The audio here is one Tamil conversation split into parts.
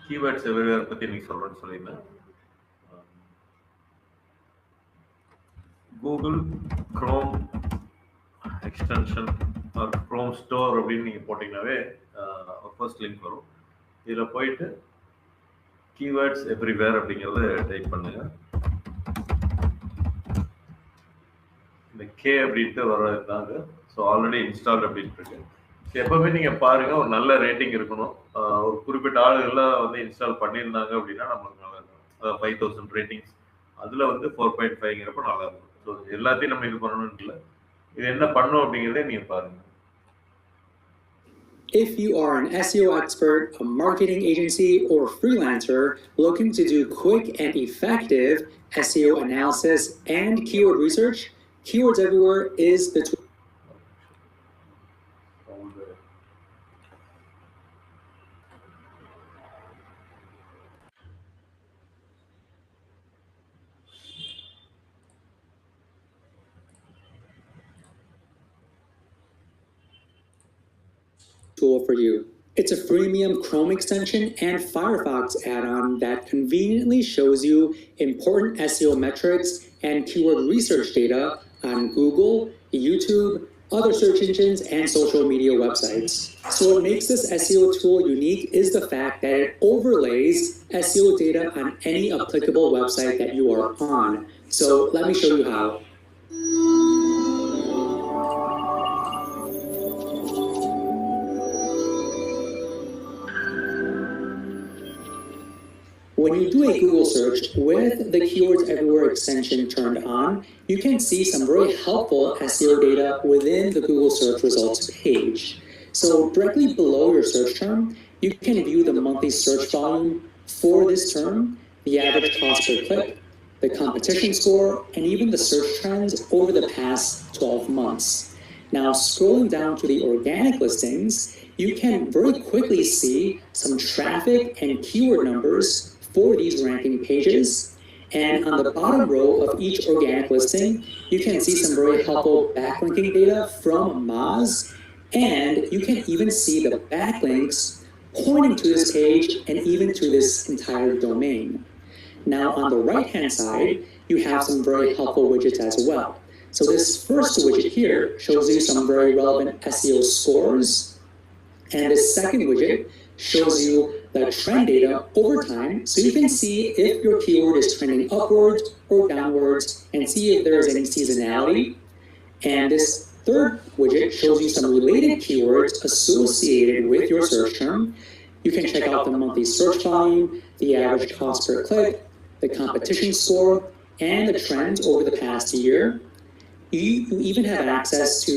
keywords everywhere பத்தி நீ சொல்றேன்னு சொல்லியிருந்தேன். Google Chrome extension or Chrome Store அப்படின்னு நீங்கள் போட்டிங்கனாவே ஃபர்ஸ்ட் லிங்க் வரும். இதில் போயிட்டு keywords everywhere அப்படிங்கிறத டைப் பண்ணுங்க. இந்த K அப்படின்ட்டு வர்றது தான் அது. ஸோ ஆல்ரெடி இன்ஸ்டால் அப்படின்ட்டு இருக்கு. எப்பவுமே நீங்கள் பாருங்கள், ஒரு நல்ல ரேட்டிங் இருக்கணும். ஒரு குறிப்பிட்ட ஆளுகள்லாம் வந்து இன்ஸ்டால் பண்ணியிருந்தாங்க அப்படின்னா நம்மளுக்கு நல்லா இருக்கும். அதாவது 5000 ரேட்டிங்ஸ், அதில் வந்து 4.5ங்கிறப்ப நல்லா இருக்கும். ஸோ எல்லாத்தையும் நம்ம இது பண்ணணும்னு இல்லை, இது என்ன பண்ணும் அப்படிங்கிறதே நீங்கள் பாருங்கள். If you are an SEO expert, a marketing agency, or freelancer looking to do quick and effective SEO analysis and keyword research, Keywords Everywhere is the tool. For you. It's a freemium Chrome extension and Firefox add-on that conveniently shows you important SEO metrics and keyword research data on Google, YouTube, other search engines, and social media websites. So what makes this SEO tool unique is the fact that it overlays SEO data on any applicable website that you are on. So let me show you how. When you do a Google search with the Keywords Everywhere extension turned on, you can see some very helpful SEO data within the Google search results page. So directly below your search term, you can view the monthly search volume for this term, the average cost per click, the competition score, and even the search trends over the past 12 months. Now, scrolling down to the organic listings, you can very quickly see some traffic and keyword numbers for these ranking pages. And on the bottom row of each organic listing, you can see some very helpful backlinking data from Moz, and you can even see the backlinks pointing to this page and even to this entire domain. Now on the right-hand side, you have some very helpful widgets as well. So this first widget here shows you some very relevant SEO scores, and this second widget shows you the trend data over time, so you can see if your keyword is trending upwards or downwards and see if there is any seasonality. And this third widget shows you some related keywords associated with your search term. You can check out the monthly search volume, the average cost per click, the competition score, and the trends over the past year. You even have access to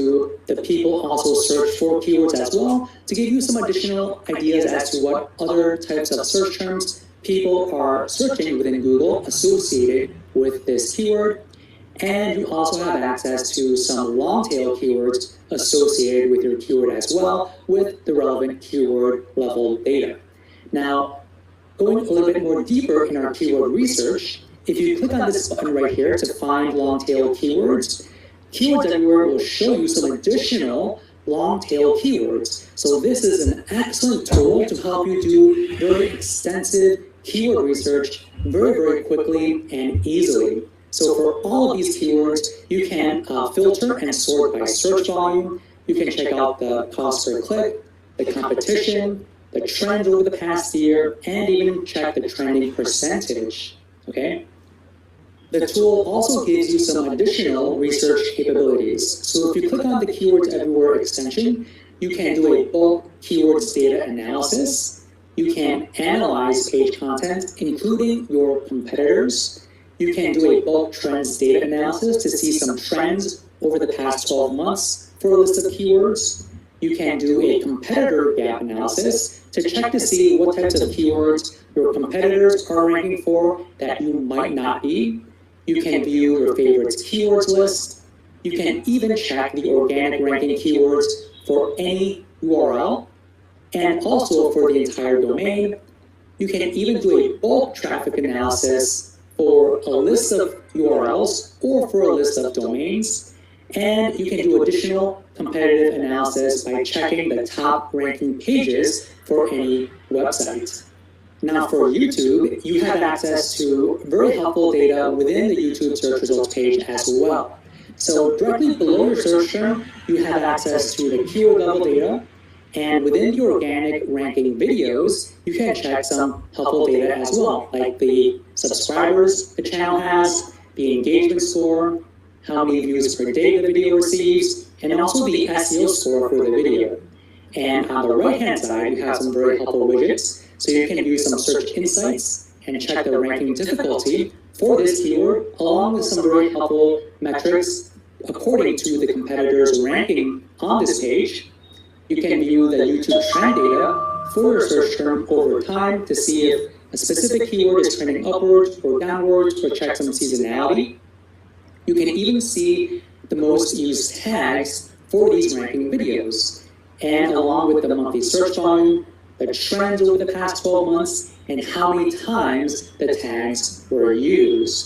the people also search for keywords as well to give you some additional ideas as to what other types of search terms people are searching within Google associated with this keyword. And you also have access to some long tail keywords associated with your keyword as well with the relevant keyword level data. Now, going a little bit more deeper in our keyword research, if you click on this button right here to find long tail keywords, Keywords Everywhere will show you some additional long-tail keywords. So this is an excellent tool to help you do very extensive keyword research very, very quickly and easily. So for all of these keywords, you can filter and sort by search volume. You can check out the cost per click, the competition, the trends over the past year, and even check the trending percentage. Okay? The tool also gives you some additional research capabilities. So if you click on the Keywords Everywhere extension, you can do a bulk keywords data analysis. You can analyze page content, including your competitors. You can do a bulk trends data analysis to see some trends over the past 12 months for a list of keywords. You can do a competitor gap analysis to check to see what types of keywords your competitors are ranking for that you might not be. You can view your favorites keywords list. You can even check the organic ranking keywords for any URL and also for the entire domain. You can even do a bulk traffic analysis for a list of URLs or for a list of domains. And you can do additional competitive analysis by checking the top ranking pages for any website. Now for YouTube, you have access to very helpful data within the YouTube search results page as well. So directly below your search term, you have access to the keyword level data, and within the organic ranking videos, you can check some helpful data as well, like the subscribers the channel has, the engagement score, how many views per day the video receives, and also the SEO score for the video. And on the right-hand side, you have some very helpful widgets, so you can view some search insights and check the ranking difficulty for this keyword, along with some very helpful metrics according to the competitor's ranking on this page. You can view the YouTube trend data for your search term over time to see if a specific keyword is trending upwards or downwards, or check some seasonality. You can even see the most used tags for these ranking videos, and along with the monthly search volume, the trends over the past 12 months, and how many times the tags were used.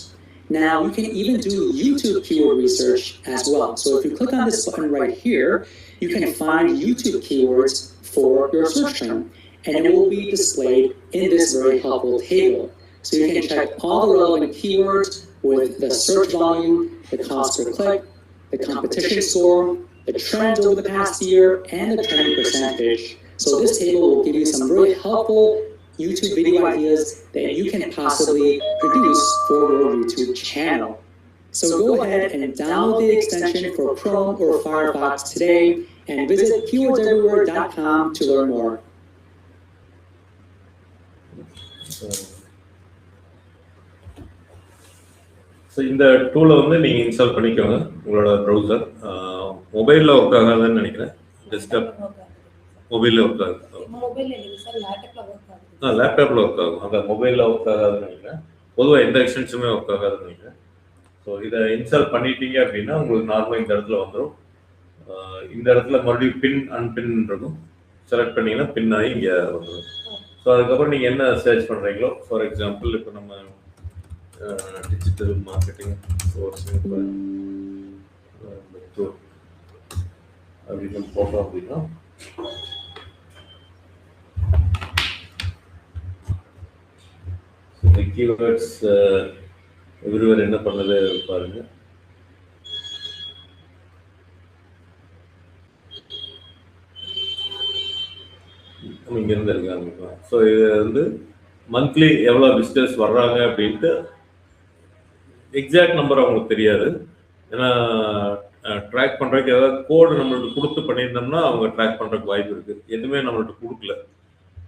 Now, you can even do YouTube keyword research as well. So if you click on this button right here, you can find YouTube keywords for your search term, and it will be displayed in this very helpful table. So you can check all the relevant keywords with the search volume, the cost per click, the competition score, the trends over the past year, and the trending percentage. So this table will give you some really helpful YouTube video ideas that you can possibly produce for your YouTube channel. So go ahead and download the extension for Chrome or Firefox today and visit keywordseverywhere.com to learn more. So இந்த டூலை வந்து நீங்கள் இன்ஸ்டால் பண்ணிக்கோங்க உங்களோட ப்ரௌசர். மொபைலில் ஒர்க் ஆகாதுன்னு நினைக்கிறேன். டெஸ்க்டாப் மொபைலில் ஒர்க் ஆகுது. லேப்டாப்பில் ஒர்க் ஆகும். அந்த மொபைலில் ஒர்க் ஆகாதுன்னு நினைக்கிறேன். பொதுவாக எந்த எக்ஸ்டென்ஷனுமே ஒர்க் ஆகாதுன்னு நினைக்கிறேன். ஸோ இதை இன்ஸ்டால் பண்ணிட்டீங்க அப்படின்னா உங்களுக்கு நார்மலாக இந்த இடத்துல வந்துடும். இந்த இடத்துல மறுபடியும் பின் அன்பின் இருக்கும். செலக்ட் பண்ணிங்கன்னா பின் ஆகி இங்கே வந்துடும். ஸோ அதுக்கப்புறம் நீங்கள் என்ன சர்ச் பண்ணுறீங்களோ, ஃபார் எக்ஸாம்பிள் இப்போ நம்ம டிஜிட்டல் மார்க்கெட்டிங் கோர்ஸ் அப்படின்னு போட்டோம் அப்படின்னா இந்த கீவேர்ட்ஸ் எவ்ரிவேர் என்ன பண்ணுது பாருங்க. இங்கேருந்து இருக்காங்க. ஸோ இது வந்து மந்த்லி எவ்வளோ விசிட்டர்ஸ் வர்றாங்க அப்படின்ட்டு எக்ஸாக்ட் நம்பர் அவங்களுக்கு தெரியாது. ஏன்னா ட்ராக் பண்ணுறதுக்கு ஏதாவது கோடு நம்மளுக்கு கொடுத்து பண்ணியிருந்தோம்னா அவங்க ட்ராக் பண்ணுறதுக்கு வாய்ப்பு இருக்குது. எதுவுமே நம்மள்ட்ட கொடுக்கல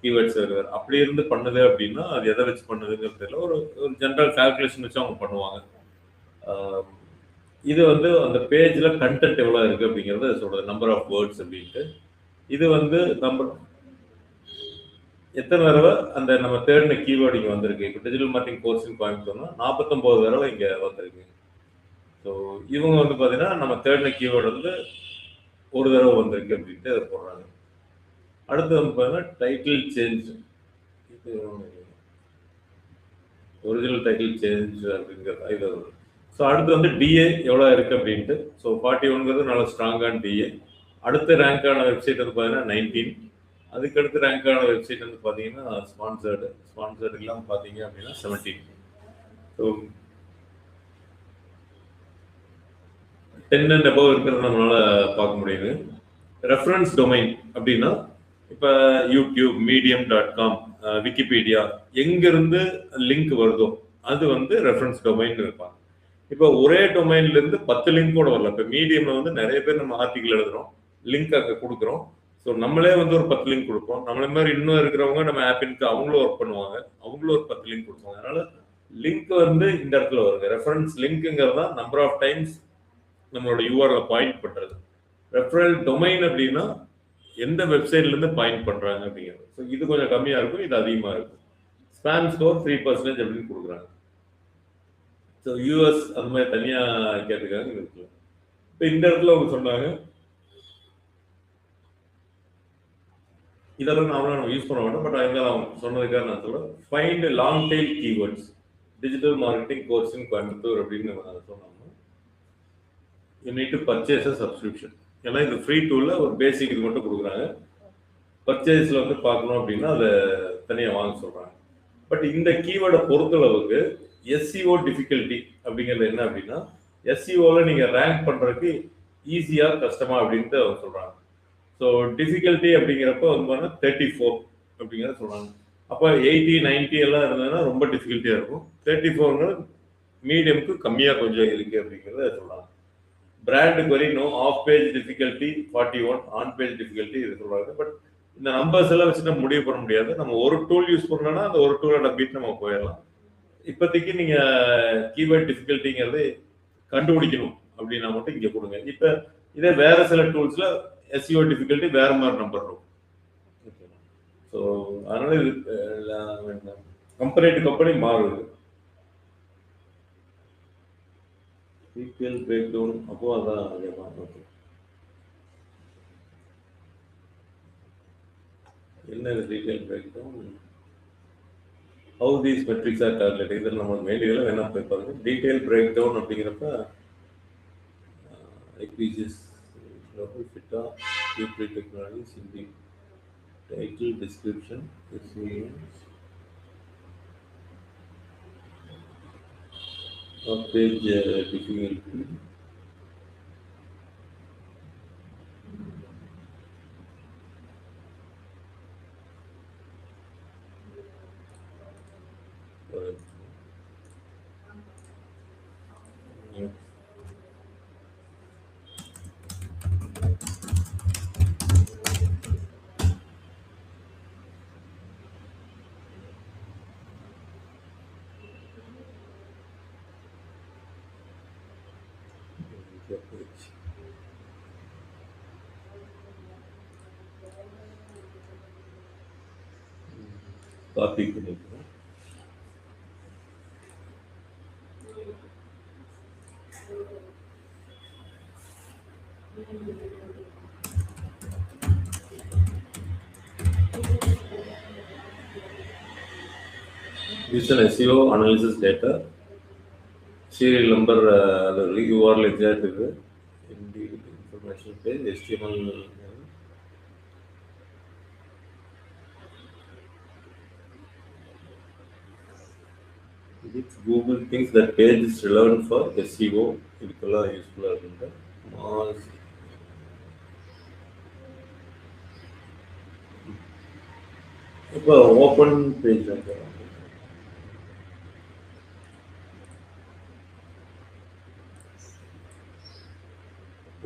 கீவேர்ட்ஸ் எவ்ரிவேர். அப்படி இருந்து பண்ணுது அப்படின்னா அது எதை வச்சு பண்ணுதுங்கிறது தெரியல. ஒரு ஜென்ரல் கால்குலேஷன் வச்சு அவங்க பண்ணுவாங்க. இது வந்து அந்த பேஜில் கண்டென்ட் எவ்வளோ இருக்குது அப்படிங்கிறத சொல்கிறது, நம்பர் ஆஃப் வேர்ட்ஸ் அப்படின்ட்டு. இது வந்து நம்பர் எத்தனை தடவை அந்த நம்ம தேடின கீவேர்டு இங்கே வந்திருக்கு. இப்போ டிஜிட்டல் மார்க்கெட்டிங் கோர்ஸ்னு காமிச்சோம்னா 49 தடவை இங்கே வந்திருக்கு. ஸோ இவங்க வந்து பார்த்தீங்கன்னா நம்ம தேடின கீவேர்டு வந்து ஒரு தடவை வந்திருக்கு அப்படின்ட்டு அதை போடுறாங்க. அடுத்து வந்து பார்த்தீங்கன்னா டைட்டில் சேஞ்ச், இது ஒரிஜினல் டைட்டில் சேஞ்ச் அப்படிங்கிறது இது. ஸோ அடுத்து வந்து டிஏ எவ்வளோ இருக்குது அப்படின்ட்டு. ஸோ 41ங்கிறது நல்ல ஸ்ட்ராங்கான டிஏ. அடுத்த ரேங்கான வெப்சைட் வந்து பார்த்தீங்கன்னா 19. அதுக்கடுத்து ரேங்கான வெப்சைட் வந்து பார்த்தீங்கன்னா ஸ்பான்சர்டு இல்லாமல் பார்த்தீங்க அப்படின்னா 17. ஸோ 10 and above இருக்கிறது நம்மளால் பார்க்க முடியுது. ரெஃபரன்ஸ் டொமைன் அப்படின்னா இப்போ யூடியூப், medium.com, விக்கிபீடியா எங்கேருந்து லிங்க் வருதோ அது வந்து ரெஃபரன்ஸ் டொமைன் இருப்பாங்க. இப்போ ஒரே டொமைன்லேருந்து 10 லிங்க் கூட வரல. இப்போ மீடியமில் வந்து நிறைய பேர் நம்ம ஆர்டிக்கல் எழுதுகிறோம், லிங்க் அங்கே கொடுக்குறோம். ஸோ நம்மளே வந்து ஒரு 10 லிங்க் கொடுப்போம். நம்மளே மாதிரி இன்னும் இருக்கிறவங்க நம்ம ஆப்பினுக்கு அவங்களும் ஒர்க் பண்ணுவாங்க, அவங்களும் ஒரு 10 லிங்க் கொடுப்பாங்க. அதனால லிங்க் வந்து இந்த இடத்துல வருது. ரெஃபரன்ஸ் லிங்க்குங்கிறது தான் நம்பர் ஆஃப் டைம்ஸ் நம்மளோட யூஆர்எல் பாயிண்ட் பண்ணுறது. ரெஃபரல் டொமைன் அப்படின்னா எந்த வெப்சைட்லேருந்து பாயிண்ட் பண்ணுறாங்க அப்படிங்கிறது. ஸோ இது கொஞ்சம் கம்மியாக இருக்கும், இது அதிகமாக இருக்கும். ஸ்பேம் ஸ்கோர் 3% அப்படின்னு கொடுக்குறாங்க. ஸோ யூஎஸ் அந்த மாதிரி தனியாக கேட்டுருக்காங்க இருக்குல்ல. இப்போ இந்த இடத்துல அவங்க சொன்னாங்க, இதெல்லாம் நாமளும் நம்ம யூஸ் பண்ண வேண்டாம், பட் அதனால அவங்க சொன்னதுக்காக நான் சொல்கிறேன். Find long tail keywords digital marketing course in Coimbatore அப்படின்னு சொன்னாங்க. You need to purchase a subscription. ஏன்னா இது ஃப்ரீ டூலில் ஒரு பேசிக் இது மட்டும் கொடுக்குறாங்க. பர்ச்சேஸில் வந்து பார்க்கணும் அப்படின்னா அதை தனியாக வாங்க சொல்கிறாங்க. பட் இந்த கீவேர்டை பொறுத்தளவுக்கு எஸ்சிஓ டிஃபிகல்ட்டி அப்படிங்கிறது என்ன அப்படின்னா, எஸ்சிஓவில் நீங்கள் ரேங்க் பண்ணுறதுக்கு ஈஸியாக கஷ்டமா அப்படின்ட்டு அவங்க சொல்கிறாங்க. ஸோ டிஃபிகல்ட்டி அப்படிங்கிறப்ப வந்து பார்த்தீங்கன்னா 34 அப்படிங்கிறத சொல்கிறாங்க. அப்போ 80, 90 எல்லாம் இருந்ததுன்னா ரொம்ப டிஃபிகல்ட்டியாக இருக்கும். 34 மீடியமுக்கு கம்மியாக கொஞ்சம் இருக்கு அப்படிங்கிறத சொல்கிறாங்க. Brand query no of page difficulty 41, on page difficulty இது சொல்கிறாங்க. பட் இந்த நம்பர்ஸ் எல்லாம் வச்சுட்டு முடிவு பண்ண முடியாது. நம்ம ஒரு டூல் யூஸ் பண்ணோம்னா அந்த ஒரு டூலை நம்பிட்டு நம்ம போயிடலாம். இப்போதைக்கு நீங்கள் கீவேர்ட் டிஃபிகல்ட்டிங்கிறது கண்டுபிடிக்கணும் அப்படின்னா மட்டும் இங்கே கொடுங்க. இப்போ இதே வேற சில டூல்ஸில் எஸ்இஓ டிஃபிகல்ட்டி வேற மாதிரி நம்பர் இருக்கும். ஸோ அதனால இது கம்பெனி டு கம்பெனி மாறுது. டீட்டெயில் பிரேக் டவுன் அப்போ அதான் அதே மாதிரி. ஓகே, என்ன detail break down, how these metrics are calculate, இதில் நமக்கு வேண்டியதில் வேணா போய் பாருங்க. டீட்டெயில் பிரேக் டவுன் அப்படிங்கிறப்ப ஐபிசிஎஸ் ஃபிட்டா டியூப்ரி technology Hindi title description page difficulty copy பண்ணிக்கலாம். Use an SEO analysis data, serial number, the URL exact information page, HTML. If Google thinks that page is relevant for SEO, it will be useful. இப்போ open page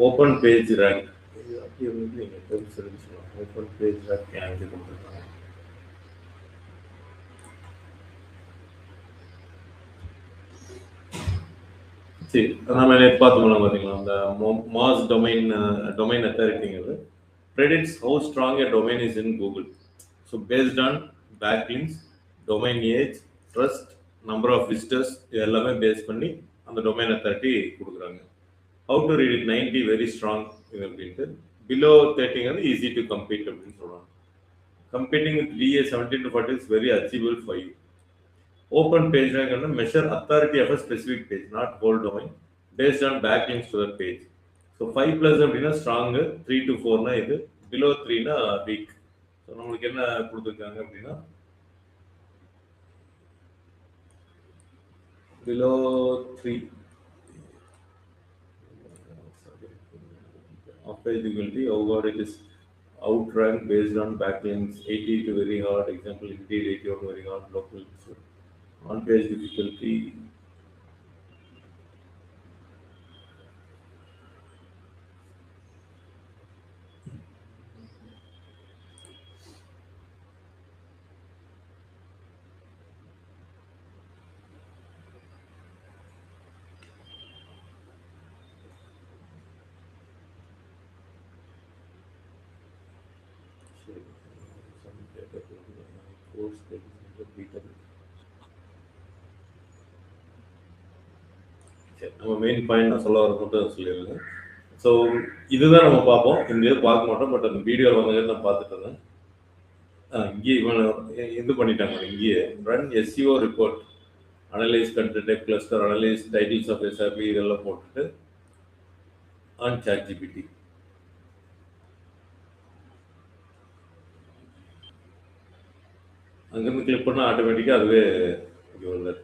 open page rank அப்படி வந்து நீங்கள் தெரிஞ்சுக்கலாம். ஓப்பன் பேஜ் ரேங்க் எனக்கு கொடுத்துருக்காங்க. சரி, நம்ம பார்த்தோம்னா பார்த்தீங்களா அந்த மாஸ் டொமைன் அத்தாரிட்டிங்கிறது predicts how strong a domain is in Google. So based on backlinks, domain age, trust, number of visitors, இதெல்லாமே பேஸ் பண்ணி அந்த domain authority கொடுக்குறாங்க. How to read it 90 very strong அப்படின்ட்டு, below 30 வந்து easy to compete அப்படின்னு சொல்றாங்க. Competing with VA 17 to 40 is very achievable for you. Open page rank and measure authority of a specific page, not whole domain, based on backlinks to that page. So 5+ அப்படின்னா strong, 3 to 4னா இது, below 3னா weak. ஸோ நம்மளுக்கு என்ன கொடுத்துருக்காங்க அப்படின்னா below 3 of page difficulty, how hard it is outrank based on backlinks, 80 to very hard, example indeed 81 very hard, local. So on page difficulty நம்ம மெயின் பாயிண்ட் நான் சொல்ல வர மட்டும் சொல்லிடுங்க. ஸோ இதுதான் நம்ம பார்ப்போம். இந்த இது பார்க்க மாட்டோம், பட் அந்த வீடியோவில் வந்து நான் பார்த்துட்டு இருந்தேன். இங்கே இவன் இது பண்ணிட்டாங்க. இங்கேயே run SEO report, analyse content type cluster, analyse titles of SRP இதெல்லாம் போட்டுட்டு ஆன் ChatGPT. அங்கேருந்து கிளிக் பண்ணால் ஆட்டோமேட்டிக்காக அதுவே இங்கே வருது.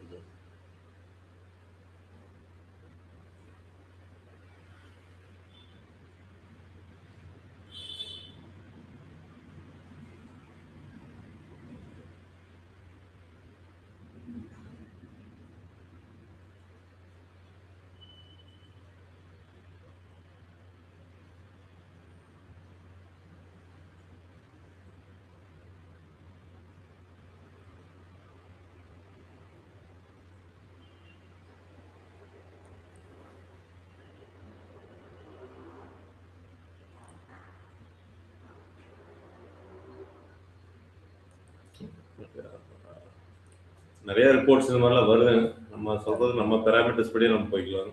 நிறைய ரிப்போர்ட்ஸ் இந்த மாதிரிலாம் வருது. நம்ம சொல்றது நம்ம பேராமீட்டர்ஸ் படியே நம்ம போய்க்கலாம்.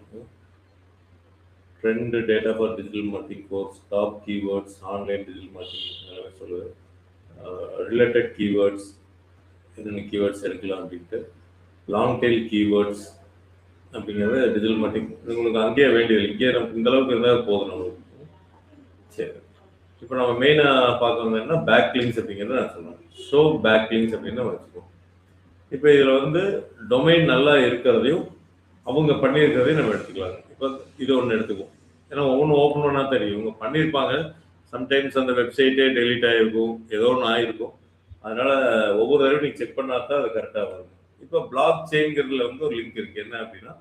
Trend data for digital marketing course, top keywords, online digital marketing எல்லாமே சொல்லுது. ரிலேட்டட் கீவேர்ட்ஸ், என்னென்ன கீவேர்ட்ஸ் எடுக்கலாம் அப்படின்ட்டு, லாங் டெயில் கீவேர்ட்ஸ் அப்படிங்கிறது டிஜிட்டல் மார்க்கெட்டிங் உங்களுக்கு அங்கேயே வேண்டியது. இங்கேயே நம்ம இந்த அளவுக்கு இருந்தால் போதும் நம்மளுக்கு. சரி, இப்போ நம்ம மெயினாக பார்க்கறது என்ன, பேக் லிங்க்ஸ் அப்படிங்கிறத நான் சொல்லுவேன். ஷோ பேக் லிங்க்ஸ் அப்படின்னு நம்ம வச்சுக்கோம். இப்போ இதில் வந்து டொமைன் நல்லா இருக்கிறதையும் அவங்க பண்ணியிருக்கிறதையும் நம்ம எடுத்துக்கலாம். இப்போ இது ஒன்று எடுத்துக்குவோம். ஏன்னா ஒவ்வொன்றும் ஓப்பன் பண்ணால் தெரியும். இவங்க பண்ணியிருப்பாங்க, சம்டைம்ஸ் அந்த வெப்சைட்டே டெலீட் ஆகிருக்கும், ஏதோ ஒன்று ஆகிருக்கும். அதனால் ஒவ்வொரு தடவையும் நீங்கள் செக் பண்ணால் தான் அது கரெக்டாக வரும். இப்போ பிளாக் செயின்கிறதுல வந்து ஒரு லிங்க் இருக்குது. என்ன அப்படின்னா,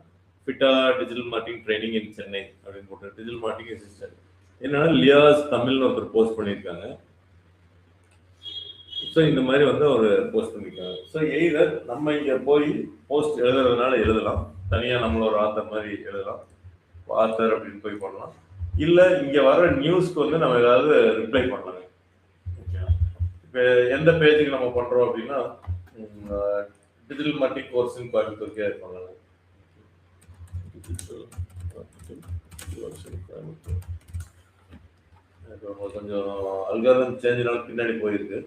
ஃபிட்டா டிஜிட்டல் மார்க்கெட்டிங் ட்ரைனிங் இன் சென்னை அப்படின்னு போட்டு டிஜிட்டல் மார்க்கெட்டிங் அசிஸ்டன்ட் என்னன்னா லியாஸ் தமிழ்னு ஒருத்தர் போஸ்ட் பண்ணியிருக்காங்க. ஸோ இந்த மாதிரி வந்து அவர் போஸ்ட் பண்ணியிருக்காங்க. ஸோ எய்தர் நம்ம இங்கே போய் போஸ்ட் எழுதுறதுனால எழுதலாம், தனியாக நம்மளோட ஆத்தர் மாதிரி எழுதலாம், ஆத்தர் அப்படின்னு போய் பண்ணலாம். இல்லை இங்கே வர நியூஸ்க்கு வந்து நம்ம ஏதாவது ரிப்ளை பண்ணலாங்க. ஓகே, இப்போ எந்த பேஜுக்கு நம்ம பண்ணுறோம் அப்படின்னா, டிஜிட்டல் மார்க்கெட்டிங் கோர்ஸின் கோயம்புத்தூருக்கே பண்ணலாங்க. கொஞ்சம் அல்காரிதம் சேஞ்சினால பின்னாடி போயிருக்கு,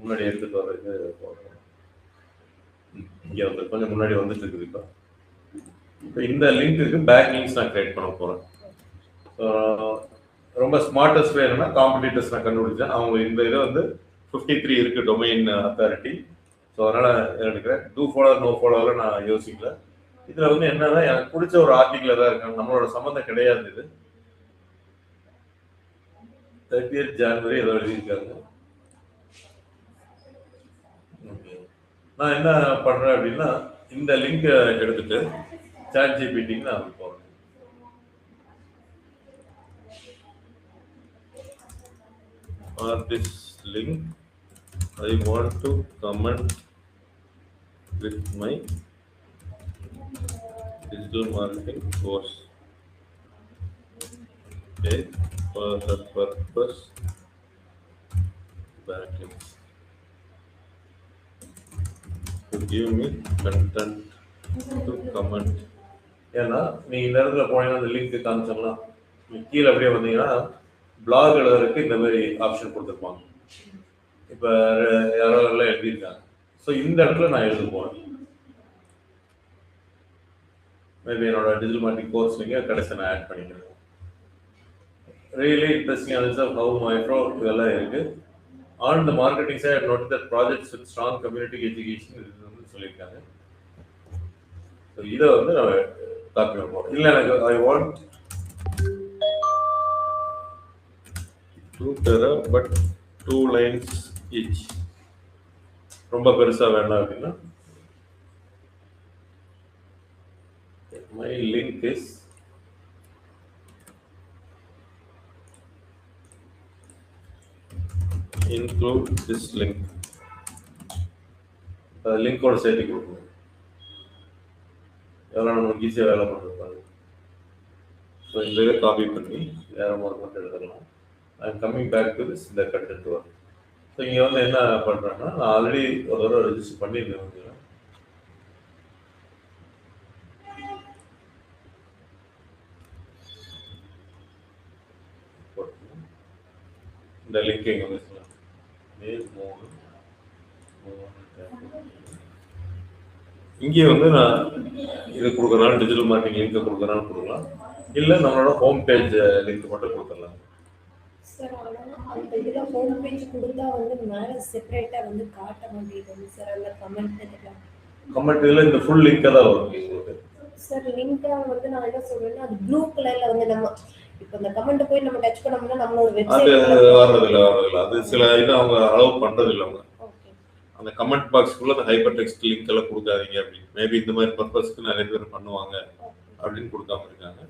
முன்னாடி எடுத்துட்டு வர்றதுக்கு இங்கே வந்து கொஞ்சம் முன்னாடி வந்துட்டு இருக்குது. இப்போ இந்த லிங்க்கு பேக் லிங்க்ஸ் நான் கிரியேட் பண்ண போகிறேன். ஸோ ரொம்ப ஸ்மார்ட்டஸ்ட் வே என்னன்னா, காம்படிட்டர்ஸ் நான் கண்டுபிடிச்சேன். அவங்க இந்த இதை வந்து 53 இருக்குது டொமைன் அத்தாரிட்டி. ஸோ அதனால் எடுக்கிறேன். டூ ஃபாலோவர் நோ ஃபாலோவர் நான் யோசிக்கல. இதில் வந்து என்னன்னா, எனக்கு பிடிச்ச ஒரு ஆர்டிக்கிள் தான் இருக்காங்க, நம்மளோட சம்மந்தம் கிடையாது. இது 30th January ஏதோ எழுதியிருக்காங்க. நான் என்ன பண்றேன் அப்படின்னா, இந்த லிங்க் எடுத்துட்டு சாட் ஜிபிடிக்கு நான் போறேன். For this link, I want to comment with my digital marketing course. Okay, for the purpose backlinks. To give me content to comment. ஏன்னா நீங்க இந்த இடத்துல போனீங்கன்னா அந்த லிங்க் காமிச்சோம்னா, கீழே அப்படியே வந்தீங்கன்னா பிளாக் எழுதுறதுக்கு இந்த மாதிரி ஆப்ஷன் கொடுத்துருப்பாங்க. இப்போ யாரோ எல்லாம் எழுதியிருக்காங்க. ஸோ இந்த இடத்துல நான் எழுத போறேன். மேபி என்னோட டிஜிட்டல் மார்க்கெட்டிங் கோர்ஸ் நீங்கள் கடைசி நான் ஆட் பண்ணிக்கிறேன். Really interesting also how micro இதெல்லாம் இருக்கு. On the marketing side note that projects with strong community education இதுன்னு சொல்லியிருக்காங்க. ஸோ இதை வந்து நம்ம காப்பி பண்ணுவோம். இல்லை எனக்கு I want 2 tera but 2 lines each, ரொம்ப பெருசாக வேண்டாம் அப்படின்னா, my link is include this link. லிங்கோட சேர்த்து கொடுக்கணும். எவ்வளோ நமக்கு ஈஸியாக வேலை பண்ணிருப்பாங்க. ஸோ இந்த இதை காப்பி பண்ணி வேற மார்க் மட்டும் எடுத்துக்கலாம். I am coming back to this, இந்த கண்டென்ட் வரும். ஸோ இங்கே வந்து என்ன பண்ணுறேன்னா, நான் ஆல்ரெடி ஒரு தடவை ரெஜிஸ்டர் பண்ணியிருந்தேன். இந்த லிங்க் எங்கே வந்து இங்கே வந்து நான் இது கொடுக்குறனால டிஜிட்டல் மார்க்கெட்டிங் லிங்க் கொடுக்குறனால கொடுக்கலாம், இல்லை நம்மளோட ஹோம் பேஜ் லிங்க் மட்டும் கொடுத்துடலாம். சார் ஆனா அந்த இதுல ஹோம் பேஜ் கொடுத்தா வந்து மேல செப்பரேட்டா வந்து காட்ட மாட்டேங்குது சார் அந்த கமெண்ட் இதுல. கமெண்ட் இதில் இந்த ஃபுல் லிங்காக தான் வரும் உங்களுக்கு. சார் லிங்கா வந்து நான் என்ன சொல்றேன்னா அது ப்ளூ கலர்ல வந்து நம்ம இப்போ இந்த கமெண்ட் போய் நம்ம டச் பண்ணோம்னா நம்மளோட அது வெப்சைட் வர்றதில்ல. அது சில இது அவங்க அலோவ் பண்றது இல்லை. அவங்க அந்த கமெண்ட் பாக்ஸ்க்குள்ள அந்த ஹைப்பர் டெக்ஸ்ட் லிங்க் எல்லாம் கொடுக்காதீங்க அப்படின்னு. மேபி இந்த மாதிரி பர்பஸ்க்கு நிறைய பேர் பண்ணுவாங்க அப்படின்னு கொடுக்காம இருக்காங்க.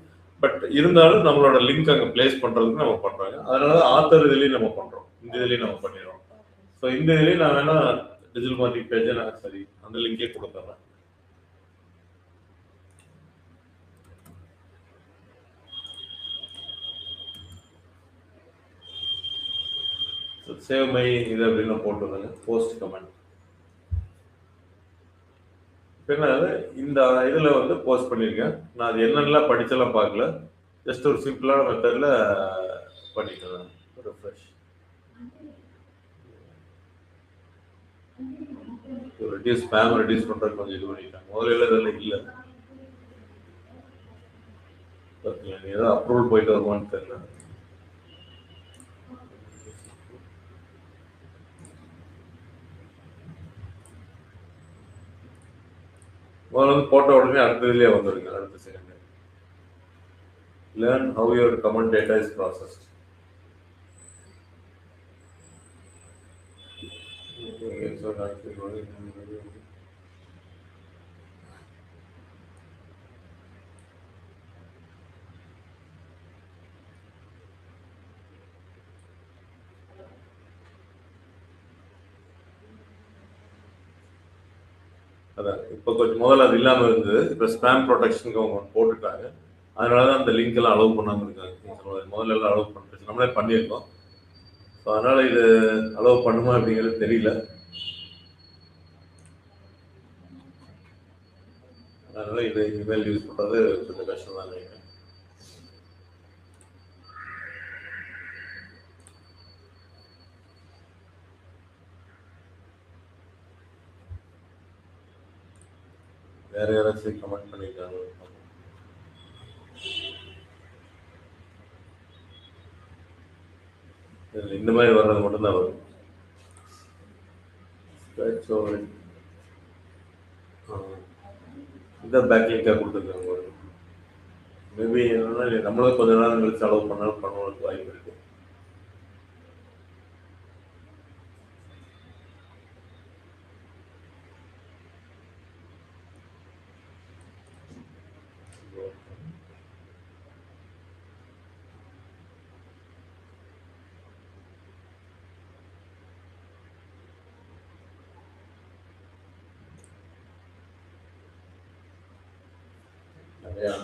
பட் இருந்தாலும் நம்மளோட லிங்க் அங்கே பிளேஸ் பண்றதுக்கு நம்ம பண்றாங்க. அதனால ஆத்தர் இதுலயும் நம்ம பண்றோம், இந்த இதுலயும் நம்ம பண்ணிடுறோம். ஸோ இந்த இதுலயும் நான் வேணா டிஜிட்டல் மார்க்கெட்டிங் பேஜை நான் சரி அந்த லிங்கே கொடுத்துறேன். சேவ் மை இது அப்படின்னு போட்டுருந்தாங்க போஸ்ட் கமெண்ட். என்ன இந்த இதில் வந்து போஸ்ட் பண்ணியிருக்கேன். நான் அது என்னென்னலாம் படிச்செல்லாம் பார்க்கல, ஜஸ்ட் ஒரு சிம்பிளான மெத்தடில் பண்ணிட்டேன். ரெஃப்ரெஷ் ரெடியூஸ் ஸ்பேம் ரெடியூஸ் பண்ணுறது கொஞ்சம் இது பண்ணிட்டாங்க. முதல்ல இதெல்லாம் இல்லை. ஏதோ அப்ரூவல் போயிட்டு வருமானு தெரியல. முதல்ல வந்து போட்ட உடனே அடுத்த இதுலேயே வந்துருங்க. அடுத்த second learn have your comment data is processed. அதான் இப்போ கொஞ்சம் முதல்ல அது இல்லாமல் இருந்தது. இப்போ ஸ்பேம் ப்ரொடெக்ஷனுக்கு அவங்க போட்டுட்டாங்க. அதனால தான் அந்த லிங்க் எல்லாம் அலோவ் பண்ணாமல் இருக்காங்க. முதல்ல எல்லாம் அலோவ் பண்ணிட்டு நம்மளே பண்ணியிருக்கோம். ஸோ அதனால இது அலோவ் பண்ணுமா அப்படிங்கிறது தெரியல. அதனால இது இமெயில் யூஸ் பண்ணுறது கொஞ்சம் கஷ்டம் தான் நினைக்கிறேன். வேற யாராச்சும் கமெண்ட் பண்ணியிருக்காங்க? இந்த மாதிரி வர்றது மட்டும்தான் வரும். இந்த பேக் லிங்காக கொடுத்துருக்காங்க. மேபி என்னன்னா நம்மளும் கொஞ்ச நேரம் கழிச்சு அலோவ் பண்ணாலும் பண்ணுவதற்கு வாய்ப்பு இருக்கு. Yeah.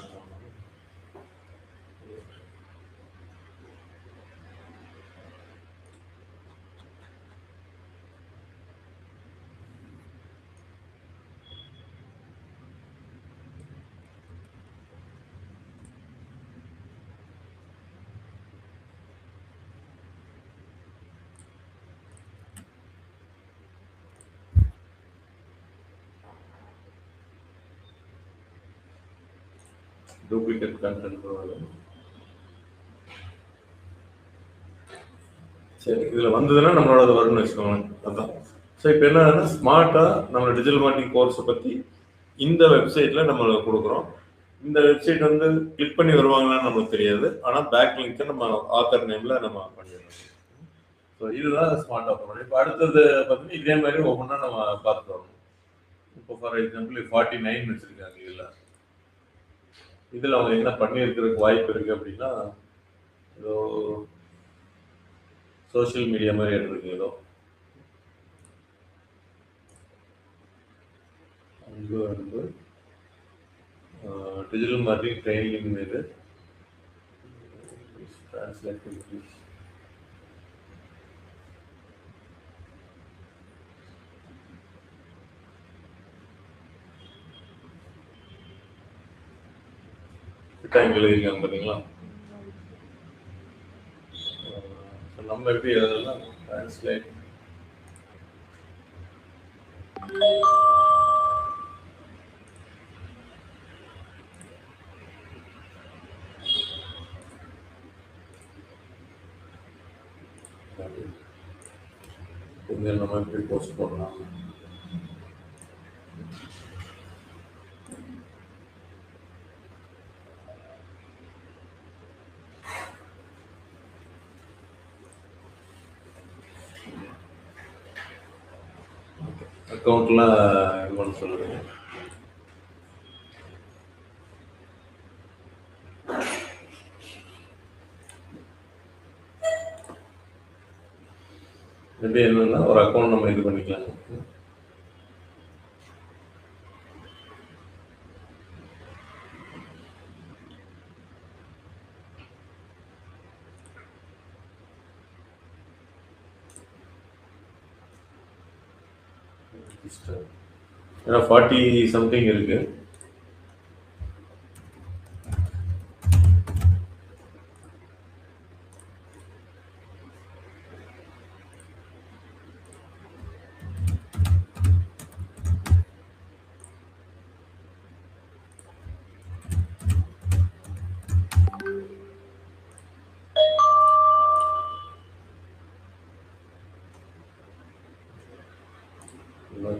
Duplicate content. சரி, இதில் வந்ததுன்னா நம்மளோட வரும்னு வச்சுக்கோங்க. அதுதான். ஸோ இப்போ என்னன்னா ஸ்மார்ட்டாக நம்ம டிஜிட்டல் மார்க்கெட்டிங் கோர்ஸை பற்றி இந்த வெப்சைட்டில் நம்ம கொடுக்குறோம். இந்த வெப்சைட் வந்து கிளிக் பண்ணி வருவாங்களான்னு நம்மளுக்கு தெரியாது. ஆனால் பேக் லிங்க்கை நம்ம ஆத்தர் நேமில் நம்ம பண்ணிடுறோம். ஸோ இதுதான் ஸ்மார்ட்டாக பண்ணணும். இப்போ அடுத்தது பார்த்தீங்கன்னா இதே மாதிரி ஒவ்வொன்றா நம்ம பார்த்துட்டு வரணும். இப்போ ஃபார் எக்ஸாம்பிள் 49 வச்சுருக்காங்க. இதில் அவங்க என்ன பண்ணியிருக்கிறதுக்கு வாய்ப்பு இருக்குது அப்படின்னா, ஏதோ சோஷியல் மீடியா மாதிரி எடுத்துருக்கு. ஏதோ அங்கே வந்து டிஜிட்டல் மார்க்கெட்டிங் ட்ரைனிங் மீது டிரான்ஸ்லேட் இங்கிலீஷ். டைம் எழுதிருக்காங்க பார்த்தீங்களா? நம்ம எப்படி எழுதலாம்? டிரான்ஸ்லேட் இதில் நம்ம எப்படி போஸ்ட் போடலாம். அக்கௌண்ட்லாம் இது பண்ண சொல்லுங்க. இது என்னன்னா ஒரு அக்கௌண்ட் நம்ம இது பண்ணிக்கலாம். ஏன்னா 40 சம்திங் இருக்கு.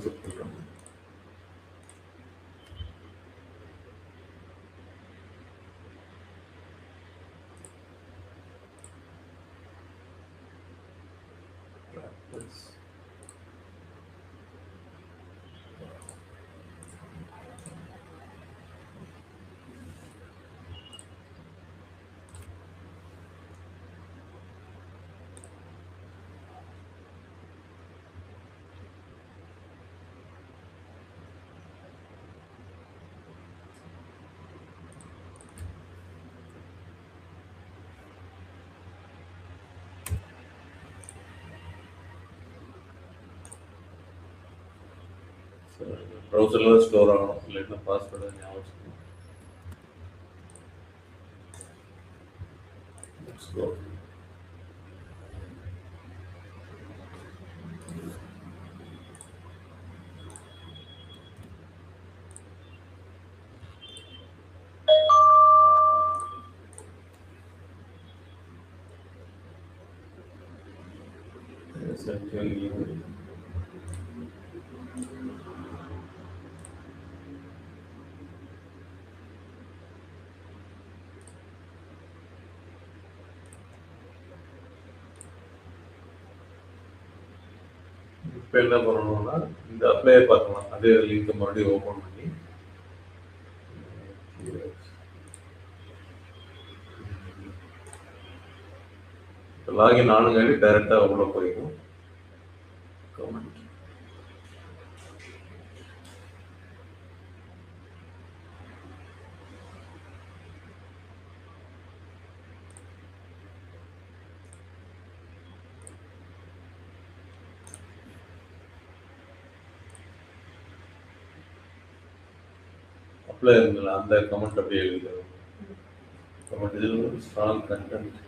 செக் பண்ணுறோம். ப்ரௌசரில் ஸ்டோர் ஆகணும், இல்லைன்னா பாஸ்வேர்டை ஞாபகம் வச்சுக்கணும். இப்போ என்ன பண்ணணும்னா இந்த அப்ளையை பார்க்கலாம். அதே லிங்க் மறுபடியும் ஓப்பன் பண்ணி லாகின் ஆனுங்காட்டி டைரெக்டாக உள்ள போயிடும். கமெண்ட் அப்ளை இருந்தல அந்த கமெண்ட் அப்படியே எழுதிக்கிறோம். கமெண்ட் இதில் ஸ்ட்ராங் கண்டென்ட்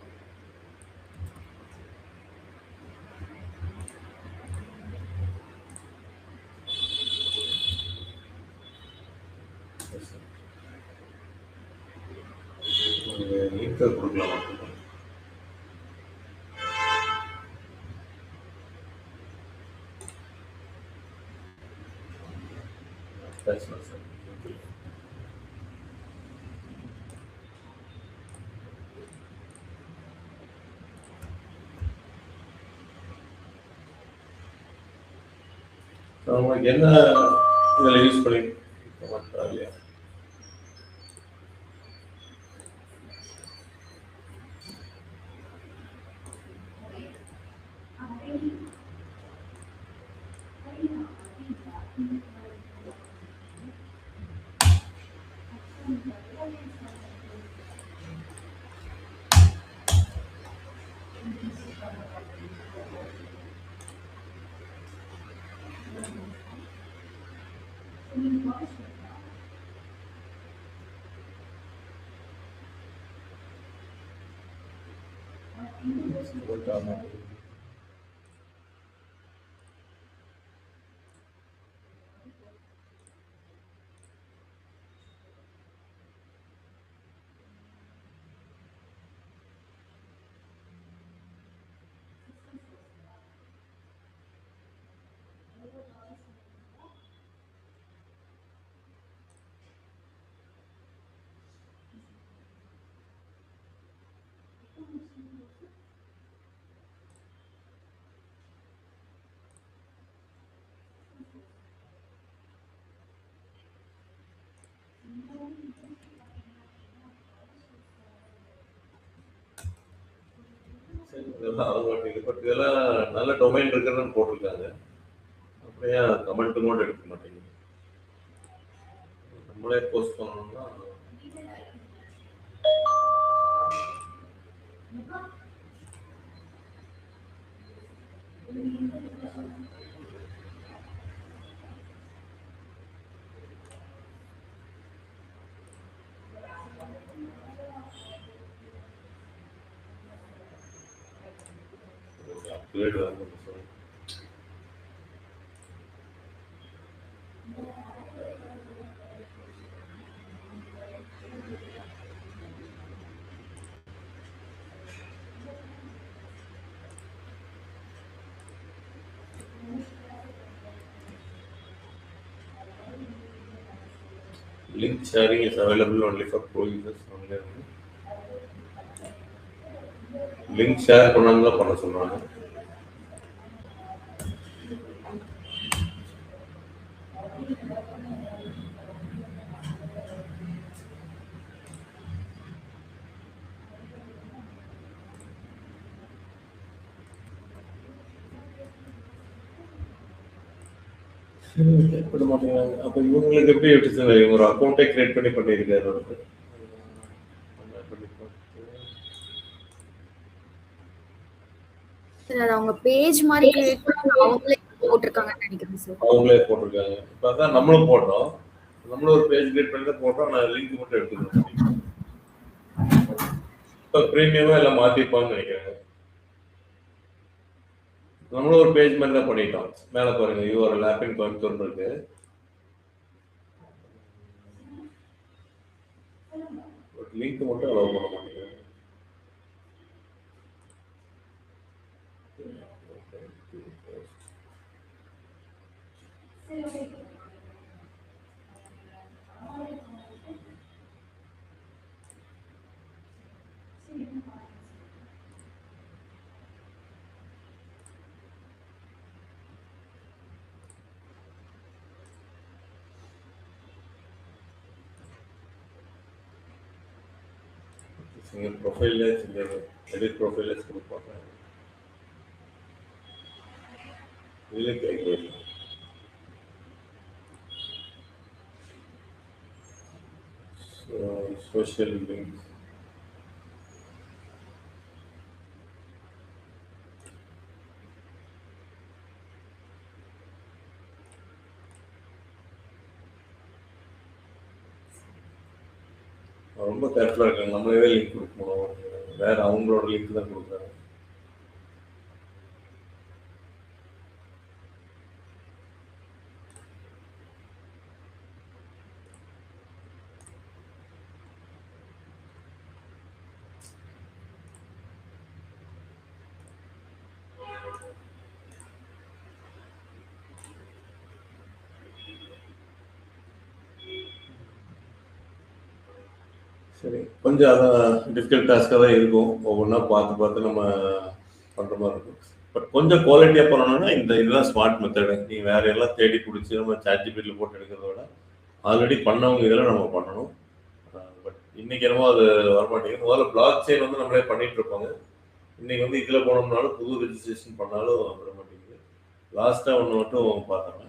லிங்கை கொடுக்கலாம். மட்டும்தான் பேசலாம் சார். உங்களுக்கு என்ன இதில் யூஸ் பண்ணி இல்லையா? இதெல்லாம் நல்ல டொமைன் இருக்குன்னு போட்டிருக்காங்க. அப்படியே கமெண்ட் கூட எடுக்க மாட்டேங்குது. நம்மளே போஸ்ட் பண்ணணும்னா அப்கிரேட் வந்து link sharing is available only for pro users only. Link share பண்ணாம பண்ண சொல்றாங்க. பண்ண மாட்டேங்கிறாங்க. அப்ப இவங்களுக்கு எப்படி எடுத்து ஒரு அக்கௌண்ட்டை கிரியேட் பண்ணி பண்ணியிருக்காரு. அவங்க பேஜ் மாதிரி கிரியேட் பண்ணி அவங்களே போட்டுருக்காங்கன்னு நினைக்கிறேன் சார். அவங்களே போட்டிருக்காங்க. இப்போ அதான் நம்மளும் போட்டோம். நம்மளும் ஒரு பேஜ் கிரியேட் பண்ணி தான் போட்டோம். நான் லிங்க் மட்டும் எடுத்துக்கிறேன். இப்போ ப்ரீமியமா எல்லாம் மாற்றிப்பான்னு நினைக்கிறேன். நம்மளும் ஒரு பேஜ் மாதிரி தான் பண்ணிட்டோம். மேலே பாருங்க யூஆர்எல் ஆப்பிங் கோயம்புத்தூர் இருக்கு. லிங்க் மட்டும் அலோவ் பண்ண மாட்டேங்குது. ப்ரொஃபைல்ல எடிட் ப்ரொஃபைல்ல கொடுப்பாங்க. இதுல கேட்குறேன் social links. ரொம்ப கேர்ஃபுல்லா இருக்காங்க. நம்மளே லிங்க் கொடுக்கணும், வேற அவங்களோட லிங்க் தான் கொடுக்குறாங்க. சரி, கொஞ்சம் அதான் டிஃபிகல்ட் டாஸ்க்காக தான் இருக்கும். ஒவ்வொன்றா பார்த்து நம்ம பண்ணுற மாதிரி இருக்கும். பட் கொஞ்சம் குவாலிட்டியாக பண்ணணும்னா இதுதான் ஸ்மார்ட் மெத்தடு. நீங்கள் வேற எல்லாம் தேடி பிடிச்சி நம்ம சாட்ஜிபிட்டியில் போட்டு எடுக்கிறத விட ஆல்ரெடி பண்ணவங்க இதெல்லாம் நம்ம பண்ணணும். பட் இன்னைக்கு என்னமோ அது வரமாட்டேங்குது. முதல்ல பிளாக் செயின் வந்து நம்மளே பண்ணிட்டு இருப்பாங்க. இன்னைக்கு வந்து இதில் போனோம்னாலும் புது ரெஜிஸ்ட்ரேஷன் பண்ணாலும் வர மாட்டேங்குது. லாஸ்ட்டாக ஒன்று மட்டும் பார்த்தாங்க.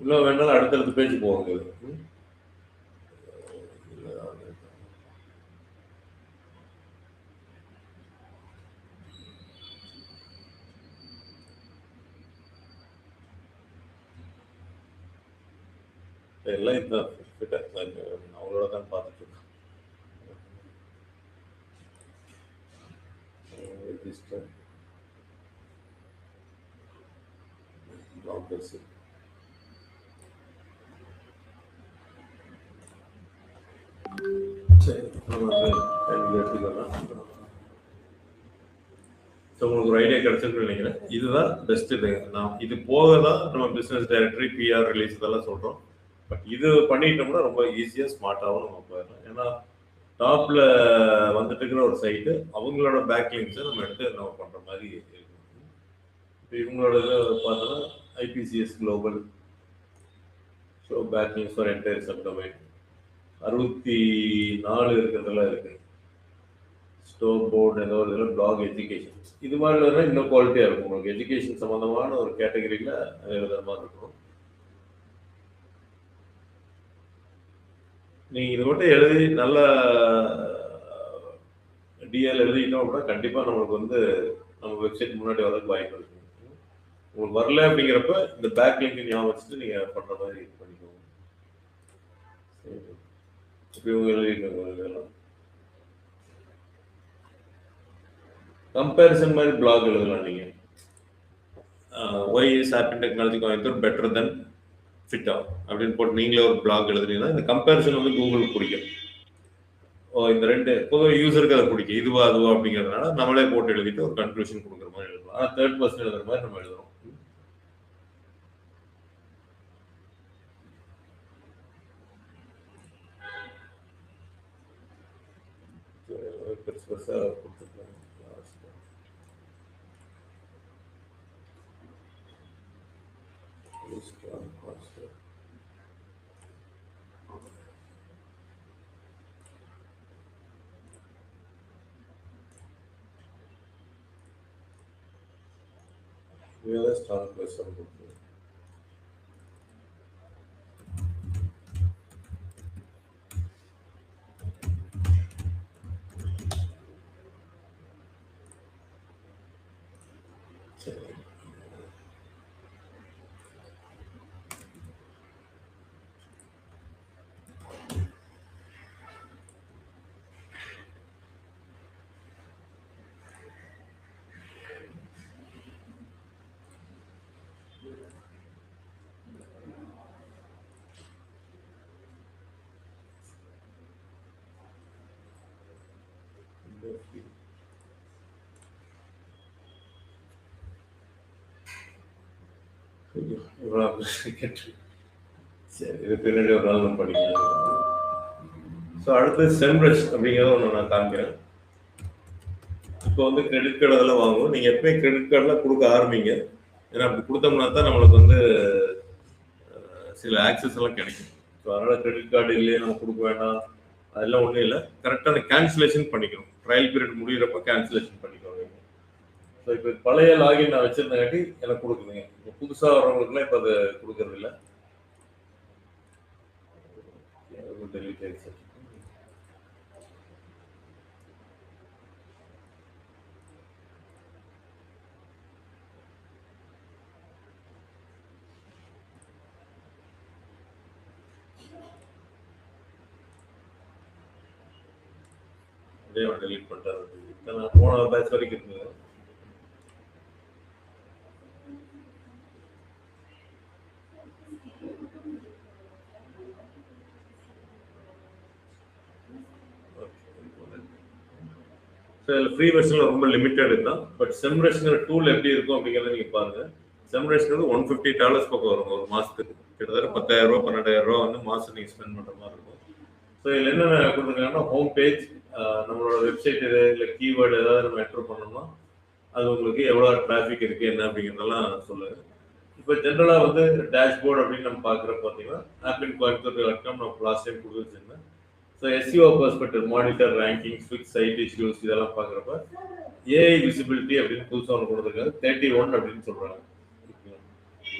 இன்னும் வேணாலும் அடுத்தடுத்த பேஜ் போவாங்க. எல்லாம் இதுதான் அவங்களோட தான் பார்த்துட்டு இருக்கோம். ரெஜிஸ்டர் சரி, எடுத்துக்கலாம். ஸோ உங்களுக்கு ஒரு ஐடியா கிடைச்சிருக்கு நினைக்கிறேன். இதுதான் பெஸ்ட். இது போக தான் நம்ம பிஸ்னஸ் டைரக்டரி, பிஆர் ரிலீஸ் இதெல்லாம் சொல்கிறோம். பட் இது பண்ணிட்டோம்னா ரொம்ப ஈஸியாக ஸ்மார்ட்டாகவும் நம்ம போயிடலாம். ஏன்னா டாப்பில் வந்துட்டு இருக்கிற ஒரு சைட்டு அவங்களோட பேக்லிங்ஸை நம்ம எடுத்து நம்ம பண்ணுற மாதிரி இருக்கும். இப்போ இவங்களோட இதில் பார்த்தோன்னா IPCS Global, show backlinks for entire subdomain. 64 இருக்கிறதுல இருக்கு. ஸ்டோர் போர்டு ஏதோ இதில் பிளாக் எஜுகேஷன் இது மாதிரி இருந்தால் இன்னும் குவாலிட்டியாக இருக்கும். உங்களுக்கு எஜுகேஷன் சம்மந்தமான ஒரு கேட்டகரியில் எழுதுற மாதிரி இருக்கும். நீங்கள் இது மட்டும் எழுதி நல்ல டிஎல் எழுதிட்டோம் அப்படின்னா கண்டிப்பாக நம்மளுக்கு வந்து நம்ம வெப்சைட் முன்னாடி வரதுக்கு வாய்ப்பு இருக்கு. உங்களுக்கு வரல அப்படிங்கிறப்ப இந்த பேக் லிங்க் ஞாபகம் வச்சுட்டு நீங்கள் பண்ணுற மாதிரி இது பண்ணிக்கோங்க. இப்போ இவங்க எழுதிருக்காங்க கம்பேரிசன் மாதிரி பிளாக் எழுதலாம். நீங்கள் why is Apple technology Coimbatore better than FITA அப்படின்னு போட்டு நீங்களே ஒரு பிளாக் எழுதுனீங்கன்னா இந்த கம்பேரிசன் வந்து கூகுளுக்கு பிடிக்கும். இந்த ரெண்டு பொதுவாக யூசருக்கு அதை பிடிக்கும், இதுவா அதுவா அப்படிங்கிறதுனால நம்மளே போட்டு எழுதிட்டு ஒரு கன்க்ளூஷன் கொடுக்குற மாதிரி எழுதலாம். ஆனால் தேர்ட் பர்சன் எழுதுற மாதிரி நம்ம எழுதுறோம். பெருசு பெருசாக கொடுத்துருக்காங்க. ஸ்ட்ராங் ப்ளஸ் சரி, இது பின்னாடி ஒரு நாள் நம்ம படிக்கலாம். ஸோ அடுத்து செம்ரஷ் அப்படிங்கிறத ஒன்று நான் காமிக்கிறேன். இப்போ வந்து கிரெடிட் கார்டு அதெல்லாம் வாங்குவோம். நீங்கள் எப்பவுமே கிரெடிட் கார்டெலாம் கொடுக்க ஆரம்பிங்க. ஏன்னா அப்படி கொடுத்தோம்னா தான் நம்மளுக்கு வந்து சில ஆக்சஸ் எல்லாம் கிடைக்கும். ஸோ அதனால் கிரெடிட் கார்டு இல்லையே நம்ம கொடுக்க வேண்டாம், அதெல்லாம் ஒன்றும் இல்லை. கரெக்டான கேன்சலேஷன் பண்ணிக்கணும். ட்ரையல் பீரியட் முடிகிறப்ப கேன்சலேஷன் பண்ணிக்கணும். ஸோ இப்போ பழைய லாகின் நான் வச்சிருந்தங்காட்டி எனக்கு கொடுக்குதுங்க. இப்போ புதுசாக வரவங்களுக்குலாம் இப்போ அதை கொடுக்கறது இல்லை. டெலிட் ஆயிடுச்சு. டெலிட் பண்ணிட்டாரு. நான் போன பேட்ச் வரைக்கும் இருந்தது. ஃப்ரீ வெர்ஷனில் ரொம்ப லிமிட்டட் தான். பட் செம்ரஷ்ங்கிற டூல் எப்படி இருக்கும் அப்படிங்கிறத நீங்கள் பாருங்கள். செம்ரஷ்ங்கிறது $150 பக்கம் வரும் ஒரு மாதத்துக்கு. கிட்டத்தட்ட 10,000 ரூபா 12,000 ரூபா வந்து மாதம் நீங்கள் ஸ்பெண்ட் பண்ணுற மாதிரி இருக்கும். ஸோ இதில் என்னென்ன கொடுத்துருக்காங்கன்னா ஹோம் பேஜ், நம்மளோட வெப்சைட் இது இல்லை கீவேர்டு ஏதாவது நம்ம என்டர் பண்ணோம்னா அது உங்களுக்கு எவ்வளோ டிராஃபிக் இருக்குது என்ன அப்படிங்கிறதெல்லாம் சொல்லுங்கள். இப்போ ஜென்ரலாக வந்து டேஷ்போர்ட் அப்படின்னு நம்ம பார்க்குறப்ப பார்த்தீங்கன்னா ஆப்பிள் கோயம்புத்தூர்.com நம்ம லாஸ்ட் டைம் கொடுத்து வச்சுருந்தேன். So SEO perspective, monitor, ranking, fix, site issues இதெல்லாம் பார்க்குறப்ப ஏஐ விசிபிலிட்டி அப்படின்னு புதுசாக ஒன்று கொடுத்துருக்காங்க. 31 அப்படின்னு சொல்கிறாங்க.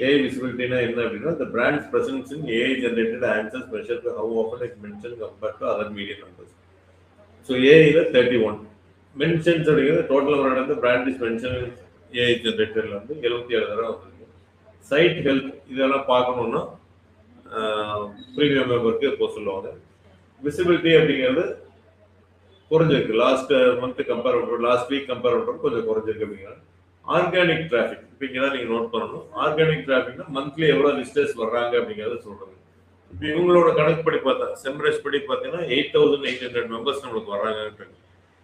ஏஐ விசிபிலிட்டினா என்ன அப்படின்னா the brand's presence in AI generated answers measured by how often it mentioned compared to other media numbers. So ஏஐல 31 மென்ஷன்ஸ் அப்படிங்கிறது டோட்டல் நம்பர் வந்து பிராண்ட் இஸ் மென்ஷன் ஏஐ ஜென்ரேட்டர்ல வந்து 77 தடவை வந்துருக்கு. சைட் ஹெல்த் இதெல்லாம் பார்க்கணுன்னா ப்ரீமியம் மெம்பருக்கு இப்போ சொல்லுவாங்க. விசிபிலிட்டி அப்படிங்கிறது குறைஞ்சிருக்கு. லாஸ்ட் மந்த் கம்பேர் பண்ணுறோம், லாஸ்ட் வீக் கம்பேர் பண்ணுறோம், கொஞ்சம் குறைஞ்சிருக்கு அப்படிங்கிறது. ஆர்கானிக் டிராஃபிக் இப்போ இங்கே தான் நீங்கள் நோட் பண்ணணும். ஆர்கானிக் டிராஃபிக்னா மந்த்லி எவ்வளோ விசிட்டர்ஸ் வர்றாங்க அப்படிங்கிறத சொல்கிறாங்க. இப்போ இவங்களோட கணக்குப்படி பார்த்தா செம்ரஷ் படி பார்த்தீங்கன்னா 8,800 மெம்பர்ஸ் நம்மளுக்கு வர்றாங்க.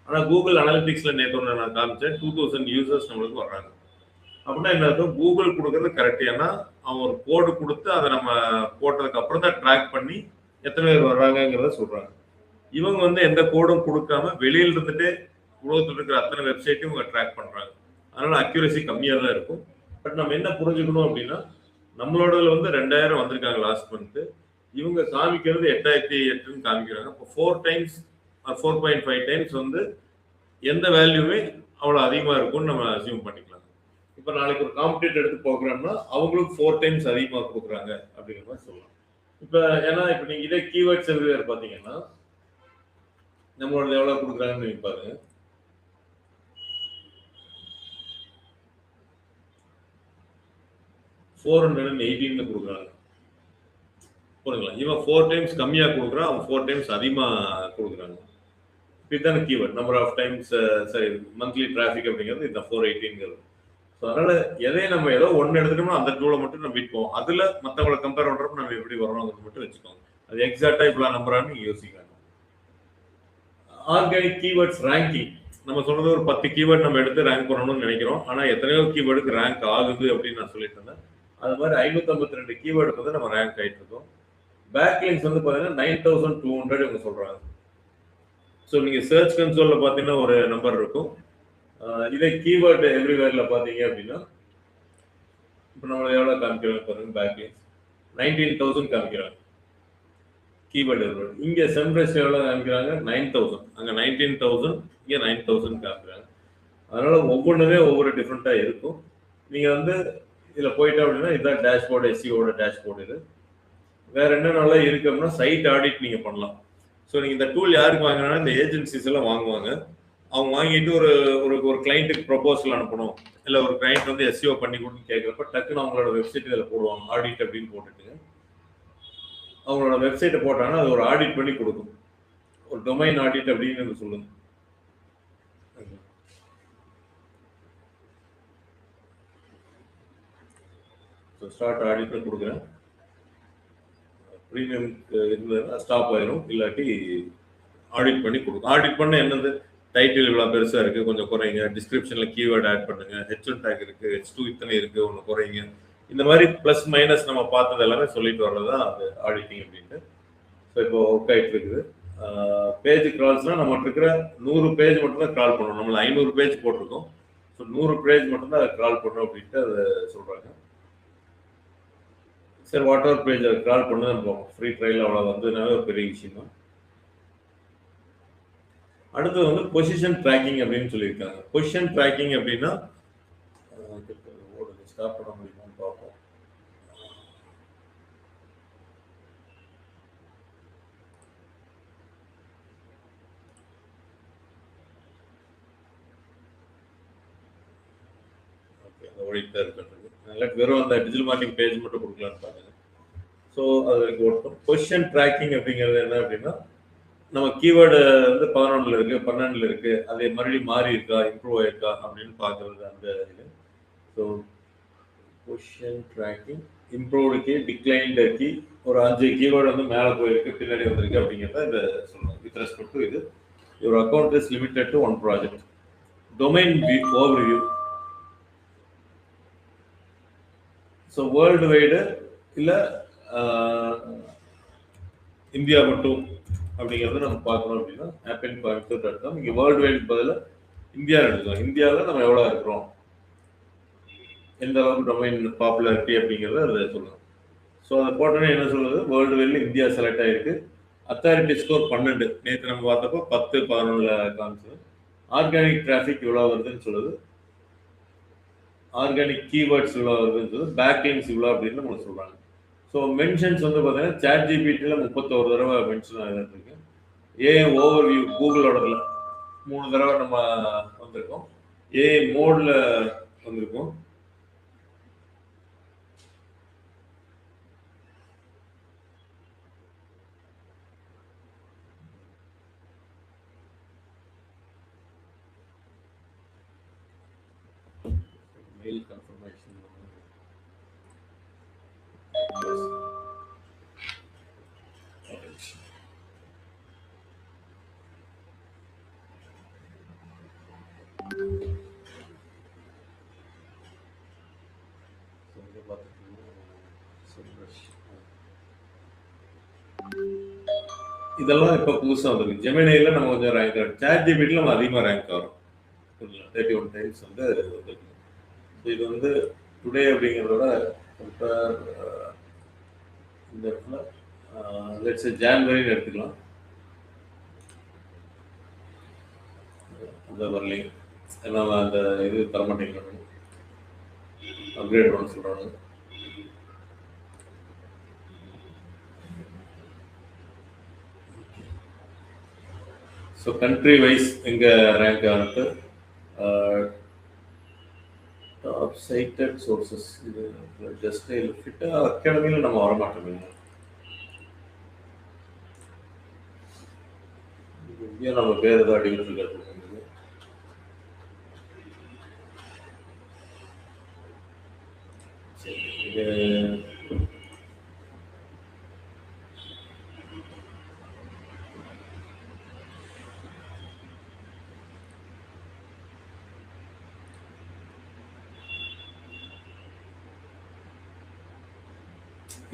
ஆனால் கூகுள் அனாலிட்டிக்ஸில் நேற்று ஒன்று நான் காமிச்சேன் 2,000 யூசர்ஸ் நம்மளுக்கு வர்றாங்க. அப்படின்னா என்ன அர்த்தம்? கூகுள் கொடுக்கறது கரெக்ட். ஏன்னா அவன் ஒரு கோடு கொடுத்து அதை நம்ம போட்டதுக்கு அப்புறம் தான் ட்ராக் பண்ணி எத்தனை பேர் வர்றாங்கிறத சொல்றாங்க. இவங்க வந்து எந்த கோடும் கொடுக்காம வெளியில இருந்துட்டு உலகத்தில் இருக்கிற அத்தனை வெப்சைட்டையும் இவங்க ட்ராக் பண்றாங்க. அதனால அக்யூரசி கம்மியாக தான் இருக்கும். பட் நம்ம என்ன புரிஞ்சுக்கணும் அப்படின்னா நம்மளோடதுல வந்து 2000 வந்திருக்காங்க லாஸ்ட் மந்த். இவங்க காமிக்கிறது 8008ன்னு காமிக்கிறாங்க. இப்போ 4 டைம்ஸ் 4.5 டைம்ஸ் வந்து எந்த வேல்யூமே அவ்வளோ அதிகமாக இருக்கும்னு நம்ம அசியூம் பண்ணிக்கலாம். இப்போ நாளைக்கு ஒரு காம்படிட்டர் எடுத்து போகிறோம்னா அவங்களுக்கு 4 டைம்ஸ் அதிகமாக கொடுக்குறாங்க அப்படிங்கிற மாதிரி சொல்லலாம். இப்போ ஏன்னா இப்போ நீங்கள் இதே கீவேர்ட்ஸ் எவ்ரிவேர் பார்த்தீங்கன்னா நம்மளோட எவ்வளோ கொடுக்குறாங்கன்னு நீங்கள் பாருங்க. 418 கொடுக்குறாங்க. புரியுங்களா? இவன் 4 டைம்ஸ் கம்மியாக கொடுக்குறான், அவன் 4 டைம்ஸ் அதிகமாக கொடுக்குறாங்க. இதுதான கீவேர்ட். நம்பர் ஆஃப் டைம்ஸ் சரி மந்த்லி டிராஃபிக் அப்படிங்கிறது இந்த 418ங்கிறது. ஸோ அதனால எதையும் நம்ம ஏதோ ஒன்று எடுத்துட்டோம்னா அந்த டூலை மட்டும் நம்ம விற்போம். அதில் மற்றவங்களை கம்பேர் பண்ணுறப்ப நம்ம எப்படி வரணுங்கிறது மட்டும் வச்சுக்கோங்க. அது எக்ஸாக்டாக இவ்வளோ நம்பரான்னு நீங்கள் யோசிக்கணும். ஆர்கானிக் கீவேர்ட்ஸ் ரேங்கிங் நம்ம சொன்னது ஒரு 10 கீவேர்ட் நம்ம எடுத்து ரேங்க் பண்ணணும்னு நினைக்கிறோம். ஆனால் எத்தனையோ கீவேர்டுக்கு ரேங்க் ஆகுது அப்படின்னு நான் சொல்லிட்டு இருந்தேன். அது மாதிரி 552 கீவேர்டு வந்து நம்ம ரேங்க் ஆகிட்டு இருக்கோம். பேக்லிங்ஸ் வந்து பார்த்தீங்கன்னா 9200 இவங்க சொல்கிறாங்க. ஸோ நீங்கள் சர்ச் கன்சோலில் பார்த்தீங்கன்னா ஒரு நம்பர் இருக்கும். இதே கீவேர்டு எவ்ரிவேரில் பார்த்தீங்க அப்படின்னா இப்போ நம்ம எவ்வளோ காமிக்கிறாங்க பாருங்க. பேக்லிங்ஸ் 19000 காமிக்கிறாங்க கீவேர்டு எவ்ரிவேர். இங்கே செம்ப்ரெஸ் எவ்வளோ காமிக்கிறாங்க 9000. அங்கே 19000, இங்கே 9000 காமிக்கிறாங்க. அதனால ஒவ்வொன்றுமே ஒவ்வொரு டிஃப்ரெண்ட்டாக இருக்கும். நீங்கள் வந்து இதில் போயிட்டோம் அப்படின்னா இதுதான் டேஷ்போர்டு, எஸ்சிஓட டேஷ்போர்டு. இது வேற என்னென்னலாம் இருக்கு அப்படின்னா சைட் ஆடிட் நீங்கள் பண்ணலாம். ஸோ நீங்கள் இந்த டூல் யாருக்கு வாங்கினா இந்த ஏஜென்சிஸ் எல்லாம் வாங்குவாங்க. அவங்க வாங்கிட்டு ஒரு கிளைண்ட்டுக்கு ப்ரொபோசல் அனுப்பணும், இல்லை ஒரு கிளைண்ட் வந்து எஸ்சிஓ பண்ணி கொடுன்னு கேட்குறப்ப டக்குன்னு அவங்களோட வெப்சைட் இதில் போடுவாங்க. ஆடிட் அப்படின்னு போட்டுட்டு அவங்களோட வெப்சைட்டை போட்டாங்கன்னா அது ஒரு ஆடிட் பண்ணி கொடுக்கும். ஒரு டொமைன் ஆடிட் அப்படின்னு சொல்லுங்க. ஸோ ஸ்டார்ட் ஆடிட்னு கொடுக்குறேன். ப்ரீமியம் இருந்ததுன்னா ஸ்டாப் ஆயிரும், இல்லாட்டி ஆடிட் பண்ணி கொடுக்கும். ஆடிட் பண்ண என்னது டைட்டில் இவ்வளோ பெருசாக இருக்குது, கொஞ்சம் குறைங்க. டிஸ்கிரிப்ஷனில் கீவேர்டு ஆட் பண்ணுங்க. H1 டேக் இருக்குது, H2 இத்தனை இருக்குது, ஒன்று குறைங்க. இந்த மாதிரி ப்ளஸ் மைனஸ் நம்ம பார்த்தது எல்லாமே சொல்லிட்டு வர்றது தான் அது ஆடிட்டிங் அப்படின்ட்டு. ஸோ இப்போ ஒர்க் ஆகிட்டு இருக்குது. பேஜ் கிரால்ஸ்னால் நம்மகிட்ட இருக்கிற 100 பேஜ் மட்டும்தான் கிரால் பண்ணணும். நம்மள 500 பேஜ் போட்டிருக்கோம். ஸோ 100 பேஜ் மட்டும்தான் அதை கிரால் பண்ணணும் அப்படின்ட்டு அதை சொல்கிறாங்க. சரி, வாட் எவர் பேஜ் அதை கிரால் பண்ண நம்ம ஃப்ரீ ட்ரையல் அவ்வளோ வந்ததுனால ஒரு பெரிய விஷயம் தான். அடுத்தது வந்து பொசிஷன் ட்ராக்கிங் அப்படின்னு சொல்லியிருக்காங்க. பொசிஷன் ட்ராக்கிங் அப்படின்னா ஸ்டாப் பண்ண முடியுமான்னு பார்ப்போம். ஓகே, அந்த ஓடிட்டு தான் இருக்கிறது. வெறும் அந்த டிஜிட்டல் மார்க்கெட்டிங் பேஜ் மட்டும் கொடுக்கலான்னு பாருங்க. ஸோ அது ஓட்டும். பொசிஷன் ட்ராக்கிங் அப்படிங்கிறது என்ன அப்படின்னா நம்ம கீவேர்டு வந்து 11 இருக்கு, 12 இருக்கு, அதே மறுபடியும் மாறி இருக்கா, இம்ப்ரூவ் ஆயிருக்கா அப்படின்னு பார்க்கறது அந்த இது. So position tracking improved key, declined key, ஒரு 5 கீவேர்டு வந்து மேலே போயிருக்கு, பின்னாடி வந்திருக்கு அப்படிங்கிறத இந்த சொல்லணும். வித் ரெஸ்பெக்ட் டு இது your account is limited to 1 project. Domain overview. So world wide இல்லை இந்தியா மட்டும் அப்படிங்கிறத நம்ம பார்க்கணும் அப்படின்னா appin.com. இங்கே வேர்ல்டு வைடு பதில் இந்தியா எடுத்துக்கலாம். இந்தியாவில் நம்ம எவ்வளோ இருக்கிறோம், எந்த அளவுக்கு டொமைன் பாப்புலாரிட்டி அப்படிங்கிறத அதை சொல்லணும். ஸோ அதை போட்டோன்னே என்ன சொல்லுது, வேர்ல்டு வைடில் இந்தியா செலக்ட் ஆகிருக்கு. Authority score 12. நேற்று நம்ம பார்த்தப்போ 10, 11 காமிச்சது. ஆர்கானிக் டிராஃபிக் இவ்வளோ வருதுன்னு சொல்லுது. ஆர்கானிக் கீவேர்ட்ஸ் இவ்வளோ வருதுன்னு சொல்லுது. பேக்லிங்ஸ் இவ்வளோ அப்படின்னு நம்மளுக்கு சொல்கிறாங்க. ஸோ மென்ஷன்ஸ் வந்து பார்த்தீங்கன்னா சாட் ஜிபிடியில் 31 தடவை மென்ஷன் ஆகிட்டு இருக்கு. ஏஐ ஓவர்வியூ கூகுளோடதுல 3 தடவை நம்ம வந்திருக்கோம். ஏஐ மோடில் வந்திருக்கோம். மெயில் கன்ஃபர்மேஷன் இதெல்லாம் இப்போ புதுசாக வந்துருக்கு. ஜெமினியில் நம்ம கொஞ்சம் ரேங்க் ஆகும். சாட் ஜிபிடியில் நம்ம அதிகமாக ரேங்க் ஆகும். 31 டைம்ஸ் வந்து வந்துருக்கு. ஸோ இது வந்து டுடே அப்படிங்கிறதோட ஒரு இப்போ இந்த இடத்துல லெட்ஸ் ஜான்வரின்னு எடுத்துக்கலாம். அந்த வரலையும் ஏன்னா அந்த இது தரமாட்டேங்கிறாங்க, அப்கிரேட் பண்ண சொல்கிறாங்க. ஸோ கண்ட்ரி வைஸ் எங்கே ரேங்க் ஆகிட்டு டாப் சைட்டட் சோர்சஸ் இது ஜஸ்ட் ஃபிட் அகாடமியில் நம்ம வரமாட்டோம். இங்கே நம்ம பேர் ஏதோ அடிக்கிட்டு இது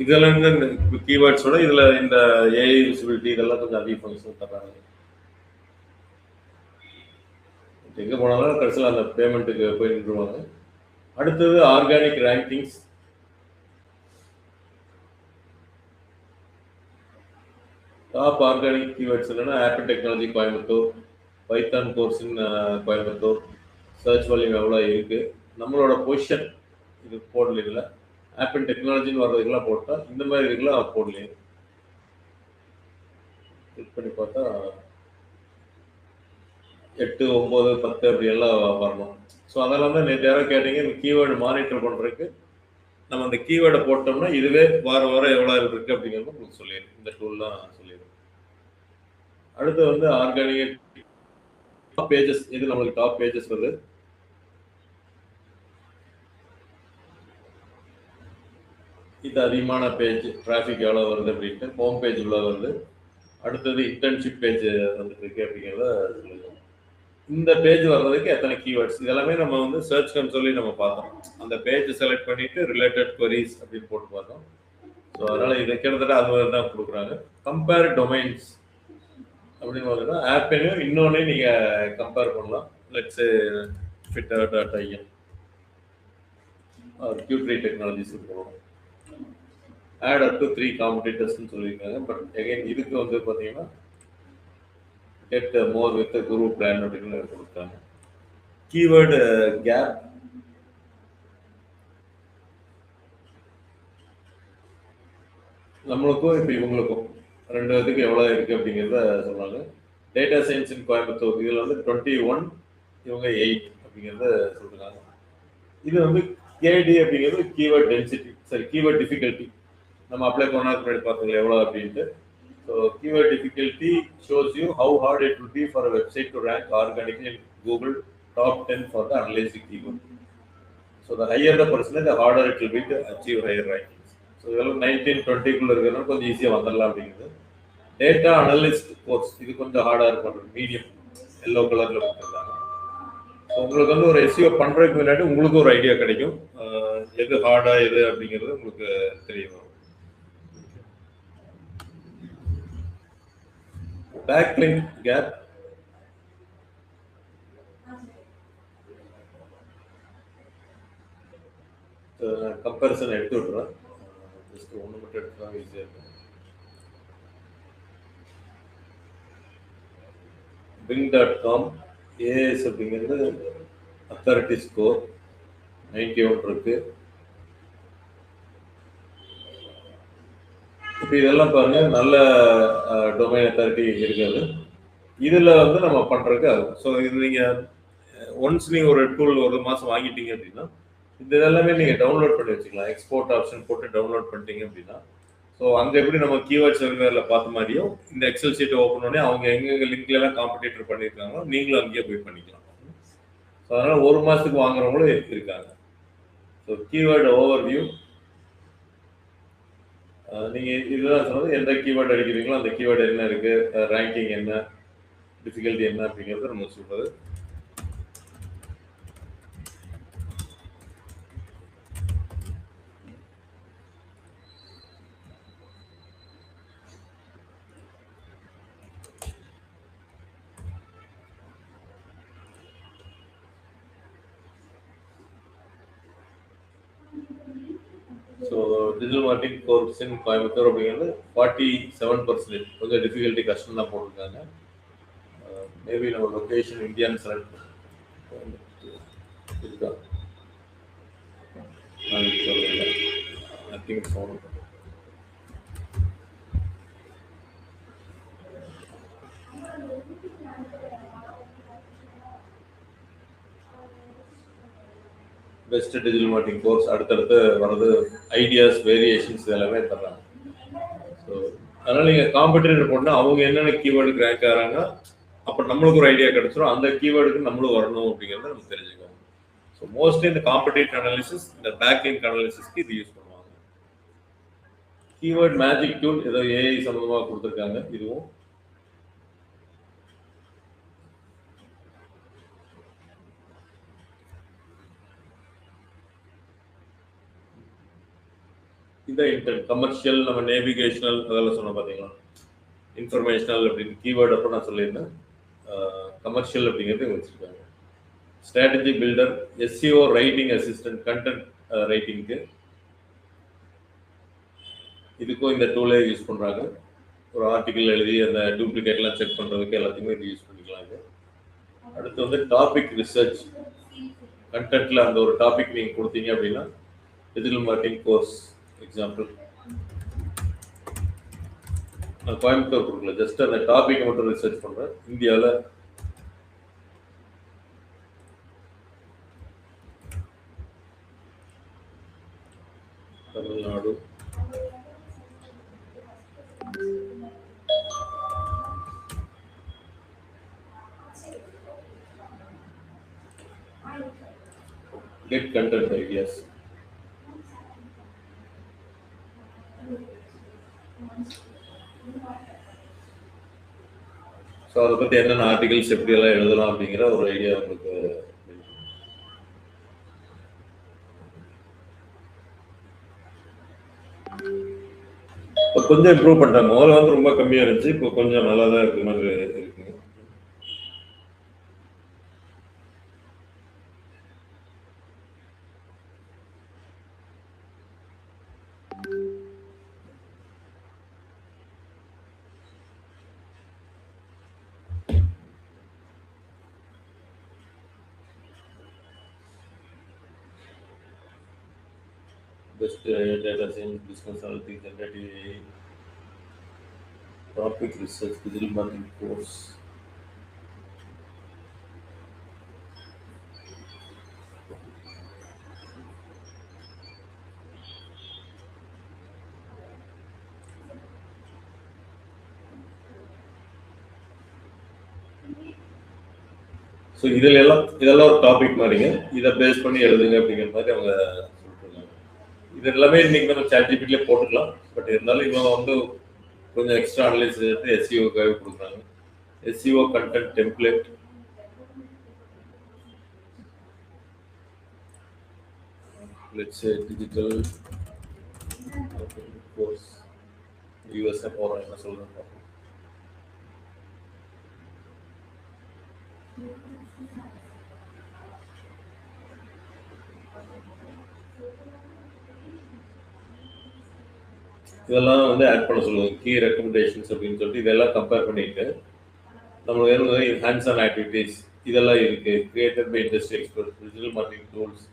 இதெல்லாம் இந்த கீவேர்ட்ஸோட இதுல இந்த ஏஐ விசிபிலிட்டி இதெல்லாம் கொஞ்சம் அதிக ஃபங்க்ஷன் தர்றாங்க. எங்க போனாலும் கடைசியில் அந்த பேமெண்ட்டுக்கு போய் நின்றுவாங்க. அடுத்தது organic rankings. Top organic keywords என்னன்னா Apple technology Coimbatore, Python course in Coimbatore, search volume எவ்வளோ இருக்கு, நம்மளோட பொசிஷன் இது போடல. இல்லை ஆப்பிள் டெக்னாலஜின்னு வர்றதுக்கெல்லாம் போட்டால் இந்த மாதிரி இதுக்கெல்லாம் போடலையே. கிளிக் பண்ணி பார்த்தா 8, 9, 10 அப்படி எல்லாம் வரணும். ஸோ அதெல்லாம் தான் நேற்று யாரும் கேட்டீங்க, இந்த கீவேர்டு மானிட்டர் பண்ணுறதுக்கு நம்ம அந்த கீவேர்டை போட்டோம்னா இதுவே வாரம் எவ்வளோ இருக்கு அப்படிங்கிறது உங்களுக்கு சொல்லிடும். இந்த டூல்லாம் சொல்லிடும். அடுத்து வந்து ஆர்கானிக் டாப் பேஜஸ், இது நம்மளுக்கு டாப் பேஜஸ் வருது. இது அதிகமான பேஜ், டிராஃபிக் எவ்வளோ வருது அப்படின்ட்டு ஹோம் பேஜ் உள்ள வருது. அடுத்தது இன்டர்ன்ஷிப் பேஜ் வந்துட்டு இருக்கு அப்படிங்கிறத சொல்லுங்க. இந்த பேஜ் வர்றதுக்கு எத்தனை கீவேர்ட்ஸ், இதெல்லாமே நம்ம வந்து சர்ச் கன்சோலி நம்ம பார்த்தோம். அந்த பேஜ் செலக்ட் பண்ணிட்டு ரிலேட்டட் queries அப்படின்னு போட்டு பார்த்தோம். ஸோ அதனால இதை கிட்டத்தட்ட அது மாதிரி தான் கொடுக்குறாங்க. கம்பேர் டொமைன்ஸ் அப்படின்னு பார்த்தீங்கன்னா ஆப்பையும் இன்னொன்னே நீங்கள் கம்பேர் பண்ணலாம். Let's fitter.in or Q3 technologies போகணும். ஆட் அப் டு 3 காம்படிட்டர்ஸ்ன்னு சொல்லியிருக்காங்க. பட் அகைன் இதுக்கு வந்து பார்த்தீங்கன்னா get more with Guru plan அப்படின்னு கொடுத்தாங்க. கீவேர்டு கேப் நம்மளுக்கும் இப்போ இவங்களுக்கும் 2 இதுக்கு எவ்வளோ இருக்குது அப்படிங்கிறத சொல்கிறாங்க. டேட்டா சயின்ஸ் இன் கோயம்புத்தூர் இதில் வந்து 21, இவங்க 8 அப்படிங்கிறத சொல்கிறாங்க. இது வந்து கேடி அப்படிங்கிறது கீவேர்ட் டென்சிட்டி, சரி கீவேர்ட் டிஃபிகல்ட்டி. நம்ம அப்ளை பண்ணால் முன்னாடி பார்த்தீங்களா எவ்வளோ அப்படின்ட்டு. So keyword difficulty shows you how heart it will be for a website to rank organically in Google top 10 for the analysing keyword. So the higher the percentage, the harder it will be to achieve higher rankings. So இதெல்லாம் 19, 20க்குள்ள இருக்கிறனால கொஞ்சம் ஈஸியாக வந்துடலாம் அப்படிங்கிறது. டேட்டா அனலிஸ்ட் கோர்ஸ் இது கொஞ்சம் ஹார்டாக இருக்கும், மீடியம் எல்லோ கலரில் கொடுத்துருக்காங்க. ஸோ உங்களுக்கு வந்து ஒரு எஸ்இஓ பண்ணுறதுக்கு முன்னாடி உங்களுக்கு ஒரு ஐடியா கிடைக்கும், எது ஹார்டாக எது அப்படிங்கிறது உங்களுக்கு தெரிய வரும். பேக்லிங்க் கேப் கம்பேரிசன் எடுத்து விட்டுறேன். ஜஸ்ட் ஒன்று மட்டும் எடுத்துதான் ஈஸியாக இருக்கும். bing.com ஏஎஸ் அப்படிங்கிறது அத்தாரிட்டி ஸ்கோர் 91 இருக்கு. இப்போ இதெல்லாம் பாருங்க, நல்ல டொமைன் அத்தாரிட்டி இருக்காது. இதில் வந்து நம்ம பண்ணுறதுக்கு ஆகும். ஸோ இது நீங்கள் ஒன்ஸ் நீங்கள் ஒரு டூல் ஒரு மாதம் வாங்கிட்டீங்க அப்படின்னா இந்த இதெல்லாமே நீங்கள் டவுன்லோட் பண்ணி வச்சுக்கலாம். எக்ஸ்போர்ட் ஆப்ஷன் போட்டு டவுன்லோட் பண்ணிட்டீங்க அப்படின்னா ஸோ அங்கே எப்படி நம்ம கீவேர்ட்ஸ் வெவ்வேறில் பார்த்த மாதிரியும் இந்த எக்ஸல் ஷீட்டை ஓப்பன் பண்ணி அவங்க எங்கெங்கே லிங்க்லாம் காம்படிட்டர் பண்ணியிருக்காங்களோ நீங்களும் அங்கேயே போய் பண்ணிக்கலாம். ஸோ அதனால் ஒரு மாதத்துக்கு வாங்குறவங்களும் இருக்காங்க. ஸோ கீவேர்டு ஓவர்வியூ, நீங்கள் இதுதான் சொன்னது, எந்த கீவேர்டு அடிக்கிறீங்களோ அந்த கீவேர்டு என்ன இருக்குது, ரேங்கிங் என்ன, டிஃபிகல்ட்டி என்ன அப்படிங்கிறத நம்ம சொல்கிறது. So digital marketing course in Coimbatore அப்படிங்கிறது 47%. கொஞ்சம் டிஃபிகல்ட்டி கஷ்டம் தான் போட்டிருக்காங்க. மேபி நம்ம லொக்கேஷன் இந்தியான்னு செலக்ட் இருக்கா I think so. Best digital marketing course அடுத்தடுத்து வர்றது, ஐடியாஸ், வேரியேஷன்ஸ் எல்லாமே தர்றாங்க. ஸோ அதனால் நீங்கள் காம்படிட்டர் போட்டால் அவங்க என்னென்ன கீவேர்டுக்கு ரேங்க் ஆகிறாங்க, அப்போ நம்மளுக்கு ஒரு ஐடியா கிடைச்சிடும், அந்த கீவேர்டுக்கு நம்மளும் வரணும் அப்படிங்கிறத நம்ம தெரிஞ்சுக்கணும். ஸோ மோஸ்ட்லி இந்த காம்படிட்டிவ் அனாலிசிஸ், இந்த பேக்கிங் அனாலிசிஸ்க்கு இது யூஸ் பண்ணுவாங்க. கீவேர்ட் மேஜிக் டூல் ஏதோ ஏஐ சம்பந்தமாக கொடுத்துருக்காங்க. இதுவும் இந்த இன்டென்ட் கமர்ஷியல், நம்ம நேவிகேஷனல் அதெல்லாம் சொன்னோம் பார்த்தீங்களா, இன்ஃபர்மேஷனல் அப்படின்னு கீவேர்டு அப்போ நான் சொல்லியிருந்தேன். கமர்ஷியல் அப்படிங்கிறது வச்சுருக்காங்க. Strategy builder, SEO writing assistant, content ரைட்டிங்க்கு இதுக்கும் இந்த டூலே யூஸ் பண்ணுறாங்க. ஒரு ஆர்டிக்கிள் எழுதி அந்த டூப்ளிகேட்லாம் செக் பண்ணுறதுக்கு எல்லாத்தையுமே இது யூஸ் பண்ணிக்கலாம். இது அடுத்து வந்து டாபிக் ரிசர்ச், கண்டென்ட்டில் அந்த ஒரு டாபிக் நீங்கள் கொடுத்தீங்க அப்படின்னா டிஜிட்டல் மார்க்கெட்டிங் கோர்ஸ் எக்ஸாம்பிள் நான் கோயம்புத்தூர் கொடுக்கல, ஜஸ்ட் அந்த டாபிக் மட்டும் ரிசர்ச் பண்ணுறேன். இந்தியாவில் Tamil Nadu, get content ideas. So அதை பற்றி என்னென்ன ஆர்டிகல்ஸ் எப்படியெல்லாம் எழுதலாம் அப்படிங்கிற ஒரு ஐடியா உங்களுக்கு. இப்போ கொஞ்சம் இம்ப்ரூவ் பண்ணிட்டாங்க. முதல்ல வந்து ரொம்ப கம்மியாக இருந்துச்சு, இப்போ கொஞ்சம் நல்லா தான் இருக்கு மாதிரி இருக்குங்க. Best data science, business analytics, generative AI, topic research, digital marketing course. So இதெல்லாம் ஒரு டாபிக் மாதிரிங்க, இதை பேஸ் பண்ணி எழுதுங்க அப்படிங்கிற மாதிரி அவங்க சொல்லிட்டுருக்காங்க. இது எல்லாமே இன்னைக்கு நம்ம சாட்ஜிபிட்டிலே போட்டுக்கலாம். பட் இருந்தாலும் இவங்க வந்து கொஞ்சம் எக்ஸ்ட்ரா அனலைஸ் எடுத்து எஸ்சிஓக்காக கொடுக்குறாங்க. SEO content template, let's say digital course USA போகிறோம், என்ன சொல்கிறேன். இதெல்லாம் வந்து ஆட் பண்ண சொல்லுவாங்க, கீ ரெக்கமெண்டேஷன்ஸ் அப்படின்னு சொல்லிட்டு இதெல்லாம் கம்பேர் பண்ணிட்டு நம்மளுக்கு ஹேண்ட்ஸ் ஆன் ஆக்டிவிட்டீஸ் இதெல்லாம் இருக்கு. Created by industry expert, digital marketing tools,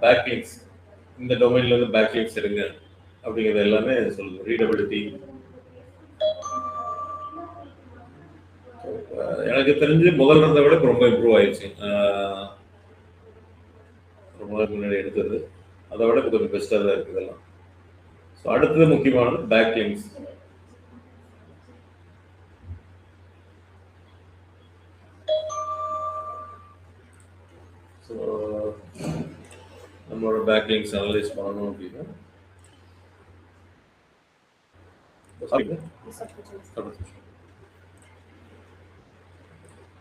backlinks, இந்த டொமைன்ல இருந்து பேக்லிங்ஸ் எடுங்க அப்படிங்கிறது எல்லாமே சொல்லுது. ரீடபிலிட்டி, எனக்கு தெரிஞ்சு முதல்ல இருந்த விட ரொம்ப இம்ப்ரூவ் ஆயிடுச்சு. ரொம்ப நாள் முன்னாடி எடுத்தது அதை விட கொஞ்சம் பெஸ்ட்டாக தான் இருக்குது இதெல்லாம். ஸோ அடுத்தது முக்கியமானது பேக்லிங்ஸ். ஸோ நம்மளோட பேக்லிங்ஸ் அனலைஸ் பண்ணணும் அப்படின்னா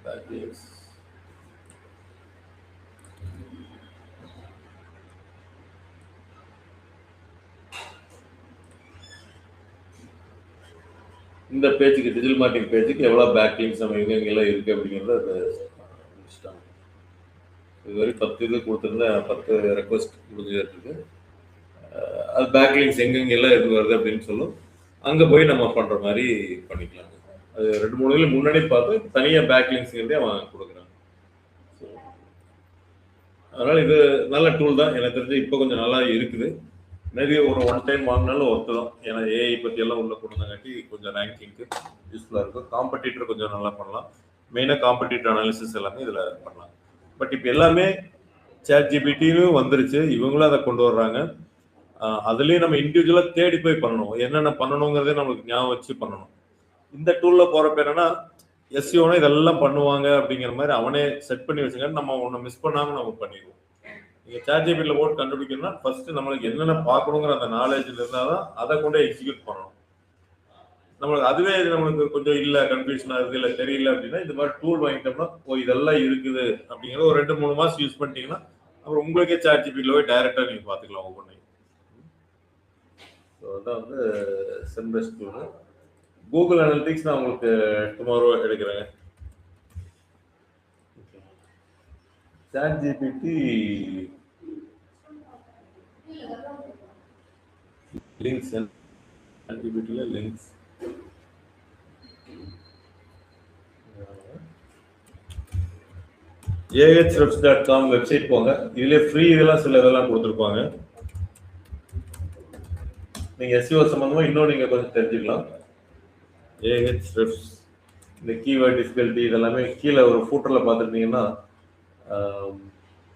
backlinks. இந்த பேஜுக்கு டிஜிட்டல் மார்க்கெட்டிங் பேஜுக்கு எவ்வளோ பேக்லிங்ஸ் நம்ம எங்கெங்கெல்லாம் இருக்குது அப்படிங்கிறத அதை முடிச்சிட்டாங்க. இதுவரை 10 இது கொடுத்துருந்தேன், 10 ரெக்வஸ்ட் முடிஞ்சிருக்கு. அது பேக்லிங்ஸ் எங்கெங்கெல்லாம் எது வருது அப்படின்னு சொல்லும். அங்கே போய் நம்ம பண்ணுற மாதிரி பண்ணிக்கலாங்க. அது 2-3 இதில் முன்னாடி பார்த்து தனியாக பேக்லிங்ஸ்ங்கிறதே அவன் கொடுக்குறான். அதனால் இது நல்ல டூல் தான். எனக்கு தெரிஞ்சு இப்போ கொஞ்சம் நல்லா இருக்குது. மேபி ஒரு ஒன் டைம் வாங்கினாலும் ஒர்த்து தான். ஏன்னா ஏஐ பற்றி எல்லாம் உள்ள கொடுத்தாங்காட்டி கொஞ்சம் ரேங்கிங்க்கு யூஸ்ஃபுல்லாக இருக்கும். காம்படிட்டர் கொஞ்சம் நல்லா பண்ணலாம். மெயினாக காம்படிட்டர் அனாலிசிஸ் எல்லாமே இதில் பண்ணலாம். பட் இப்போ எல்லாமே ChatGPTன்னு வந்துருச்சு. இவங்களும் அதை கொண்டு வர்றாங்க. அதுலேயும் நம்ம இண்டிவிஜுவலாக தேடி போய் பண்ணணும். என்னென்ன பண்ணணுங்கிறதே நம்மளுக்கு ஞாபகம் வச்சு பண்ணணும். இந்த டூலில் போகிறப்ப என்னன்னா எஸ்இஓனா இதெல்லாம் பண்ணுவாங்க அப்படிங்கிற மாதிரி அவனே செட் பண்ணி வச்சுங்க. நம்ம ஒன்று மிஸ் பண்ணாமல் நம்ம பண்ணிடுவோம். நீங்கள் ChatGPTல போட்டு கண்டுபிடிக்கணும்னா ஃபர்ஸ்ட் நம்மளுக்கு என்னென்ன பார்க்கணுங்கிற அந்த நாலேஜ் இருந்தால் தான் அதை கொண்டே எக்ஸிக்யூட் பண்ணணும். நம்மளுக்கு அதுவே நம்மளுக்கு கொஞ்சம் இல்லை கன்ஃபியூஷனாக இருக்குது இல்லை தெரியல அப்படின்னா இந்த மாதிரி டூல் வாங்கிட்டோம்னா இதெல்லாம் இருக்குது அப்படிங்கிற ஒரு 2-3 மாதம் யூஸ் பண்ணிட்டீங்கன்னா அப்புறம் உங்களுக்கே ChatGPTல போய் டைரெக்டாக நீங்கள் பார்த்துக்கலாம் ஒவ்வொன்றையும். ஸோ அதான் வந்து செம்பெஸ்ட் டூல். கூகுள் அனலிட்டிக்ஸ் நான் உங்களுக்கு டுமாரோ எடுக்கிறேங்க. ChatGPT லிங்க்ஸ் ChatGPTல லிங்க்ஸ் ahrefs.com வெப்சைட் போங்க. இதுல ஃப்ரீ இதெல்லாம் சில இதெல்லாம் கொடுத்துருப்பாங்க. நீங்க SEO சம்பந்தமா இன்னும் நீங்க கொஞ்சம் தெரிஞ்சுக்கலாம். ahrefs இந்த கீவேர்ட் டிஃபிகல்ட்டி இதெல்லாமே கீழே ஒரு ஃபூட்டர்ல பார்த்துருந்தீங்கன்னா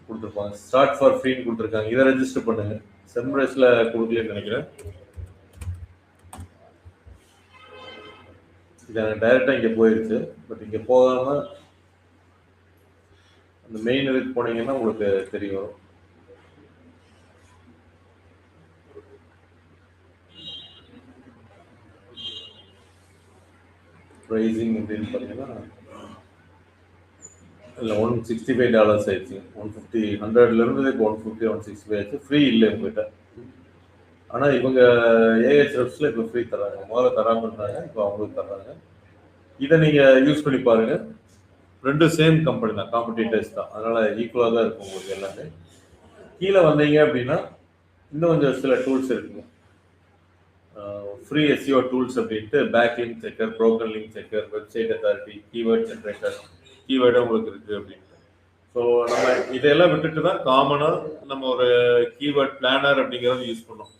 கொடுத்துருப்பாங்க. ஸ்டார்ட் ஃபார் ஃப்ரீன்னு கொடுத்துருக்காங்க. இதை ரெஜிஸ்டர் பண்ணுங்க. செம்ரேஸ்ல கொடுக்கலன்னு நினைக்கிறேன். இது டைரெக்டாக இங்கே போயிருச்சு. பட் இங்கே போகாம அந்த மெயின் இதுக்கு போனீங்கன்னா உங்களுக்கு தெரியும். ப்ரைஸிங் அப்படின்னு பார்த்தீங்கன்னா இல்லை $165 ஆயிடுச்சு. 100லேருந்து இப்போ 150 165 ஆயிடுச்சு. ஃப்ரீ இல்லை உங்ககிட்ட. ஆனால் இவங்க ahrefsல இப்போ ஃப்ரீ தராங்க. முதல்ல தராமல் இருந்தாங்க, இப்போ அவங்களுக்கு தர்றாங்க. இதை நீங்கள் யூஸ் பண்ணி பாருங்கள். ரெண்டும் சேம் கம்பெனி தான், காம்படிட்டர்ஸ் தான். அதனால் ஈக்குவலாக தான் இருக்கும் உங்களுக்கு எல்லாமே. கீழே வந்தீங்க அப்படின்னா இன்னும் கொஞ்சம் சில டூல்ஸ் இருக்குங்க. ஃப்ரீ SEO டூல்ஸ் அப்படின்ட்டு backlink checker, broken link checker, website authority, keyword generator, keyword உங்களுக்கு இருக்குது அப்படின்ட்டு. ஸோ நம்ம இதெல்லாம் விட்டுட்டு தான் காமனாக நம்ம ஒரு கீவேர்ட் பிளானர் அப்படிங்கிறத யூஸ் பண்ணோம்.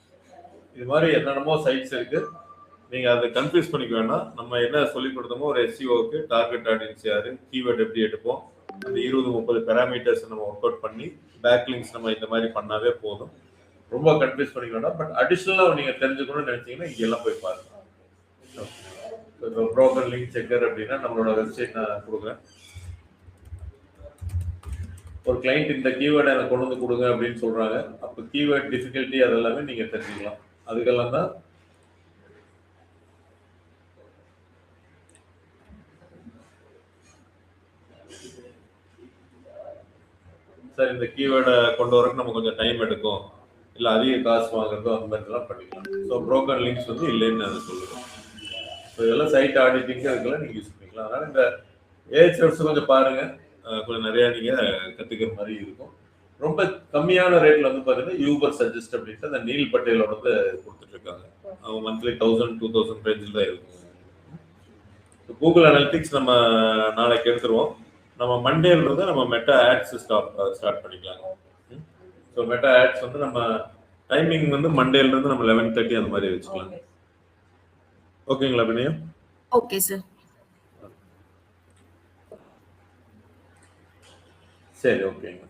இது மாதிரி என்னென்னமோ சைட்ஸ் இருக்குது. நீங்கள் அதை கன்ஃபியூஸ் பண்ணிக்க வேண்டாம். நம்ம என்ன சொல்லிக் கொடுத்தோமோ ஒரு SEOக்கு டார்கெட் ஆடியன்ஸ் யார், கீவேர்டு எப்படி எடுப்போம், அந்த 20-30 பேராமீட்டர்ஸ் நம்ம ஒர்க் அவுட் பண்ணி பேக்லிங்ஸ் நம்ம இந்த மாதிரி பண்ணாவே போதும். ரொம்ப கன்ஃபியூஸ் பண்ணிக்க வேண்டாம். பட் அடிஷ்னலாக நீங்கள் தெரிஞ்சுக்கணும்னு நினச்சிங்கன்னா இங்கெல்லாம் போய் பாருங்க. இப்போ ப்ரோக்கன் லிங்க் செக்கர் அப்படின்னா நம்மளோட வெப்சைட் நான் கொடுக்குறேன். ஒரு கிளைண்ட் இந்த கீவேர்டை எனக்கு கொண்டு வந்து கொடுங்க அப்படின்னு சொல்கிறாங்க. அப்போ கீவேர்ட் டிஃபிகல்ட்டி அதெல்லாமே நீங்கள் தெரிஞ்சுக்கலாம். அதுக்கெல்லாம் தான் சார் இந்த கீவேர்டை கொண்டு வரக்கு நம்ம கொஞ்சம் டைம் எடுக்கும், இல்லை அதிக காசு வாங்குறதோ அந்த மாதிரிலாம் பண்ணிக்கலாம். ஸோ ப்ரோக்கன் லிங்க்ஸ் வந்து இல்லைன்னு நான் சொல்லுவேன். ஸோ இதெல்லாம் சைட் ஆடிட்டிங்கு அதுக்கெல்லாம் நீங்கள் யூஸ் பண்ணிக்கலாம். அதனால் இந்த ahrefs கொஞ்சம் பாருங்கள். கொஞ்சம் நிறையா நீங்கள் கற்றுக்கிற மாதிரி இருக்கும். ரொம்ப கம்மியான ரேட்டில் வந்து பார்த்தீங்கன்னா யூபர் சஜஸ்ட் அப்படின்ட்டு அந்த நீல் பட்டேலோட வந்து கொடுத்துட்ருக்காங்க. அவங்க மந்த்லி 1000-2000 ரேஞ்சில் தான் இருக்கும். கூகுள் அனலிட்டிக்ஸ் நம்ம நாளைக்கு எடுத்துருவோம். நம்ம மண்டேன்றது நம்ம மெட்டா ஆட்ஸ் ஸ்டார்ட் பண்ணிக்கலாங்க. ஸோ மெட்டா ஆட்ஸ் வந்து நம்ம டைமிங் வந்து மண்டேலேருந்து நம்ம 11:30 அந்த மாதிரி வச்சுக்கலாம். ஓகேங்களா வினயம்? Okay sir. சரி, ஓகேங்க.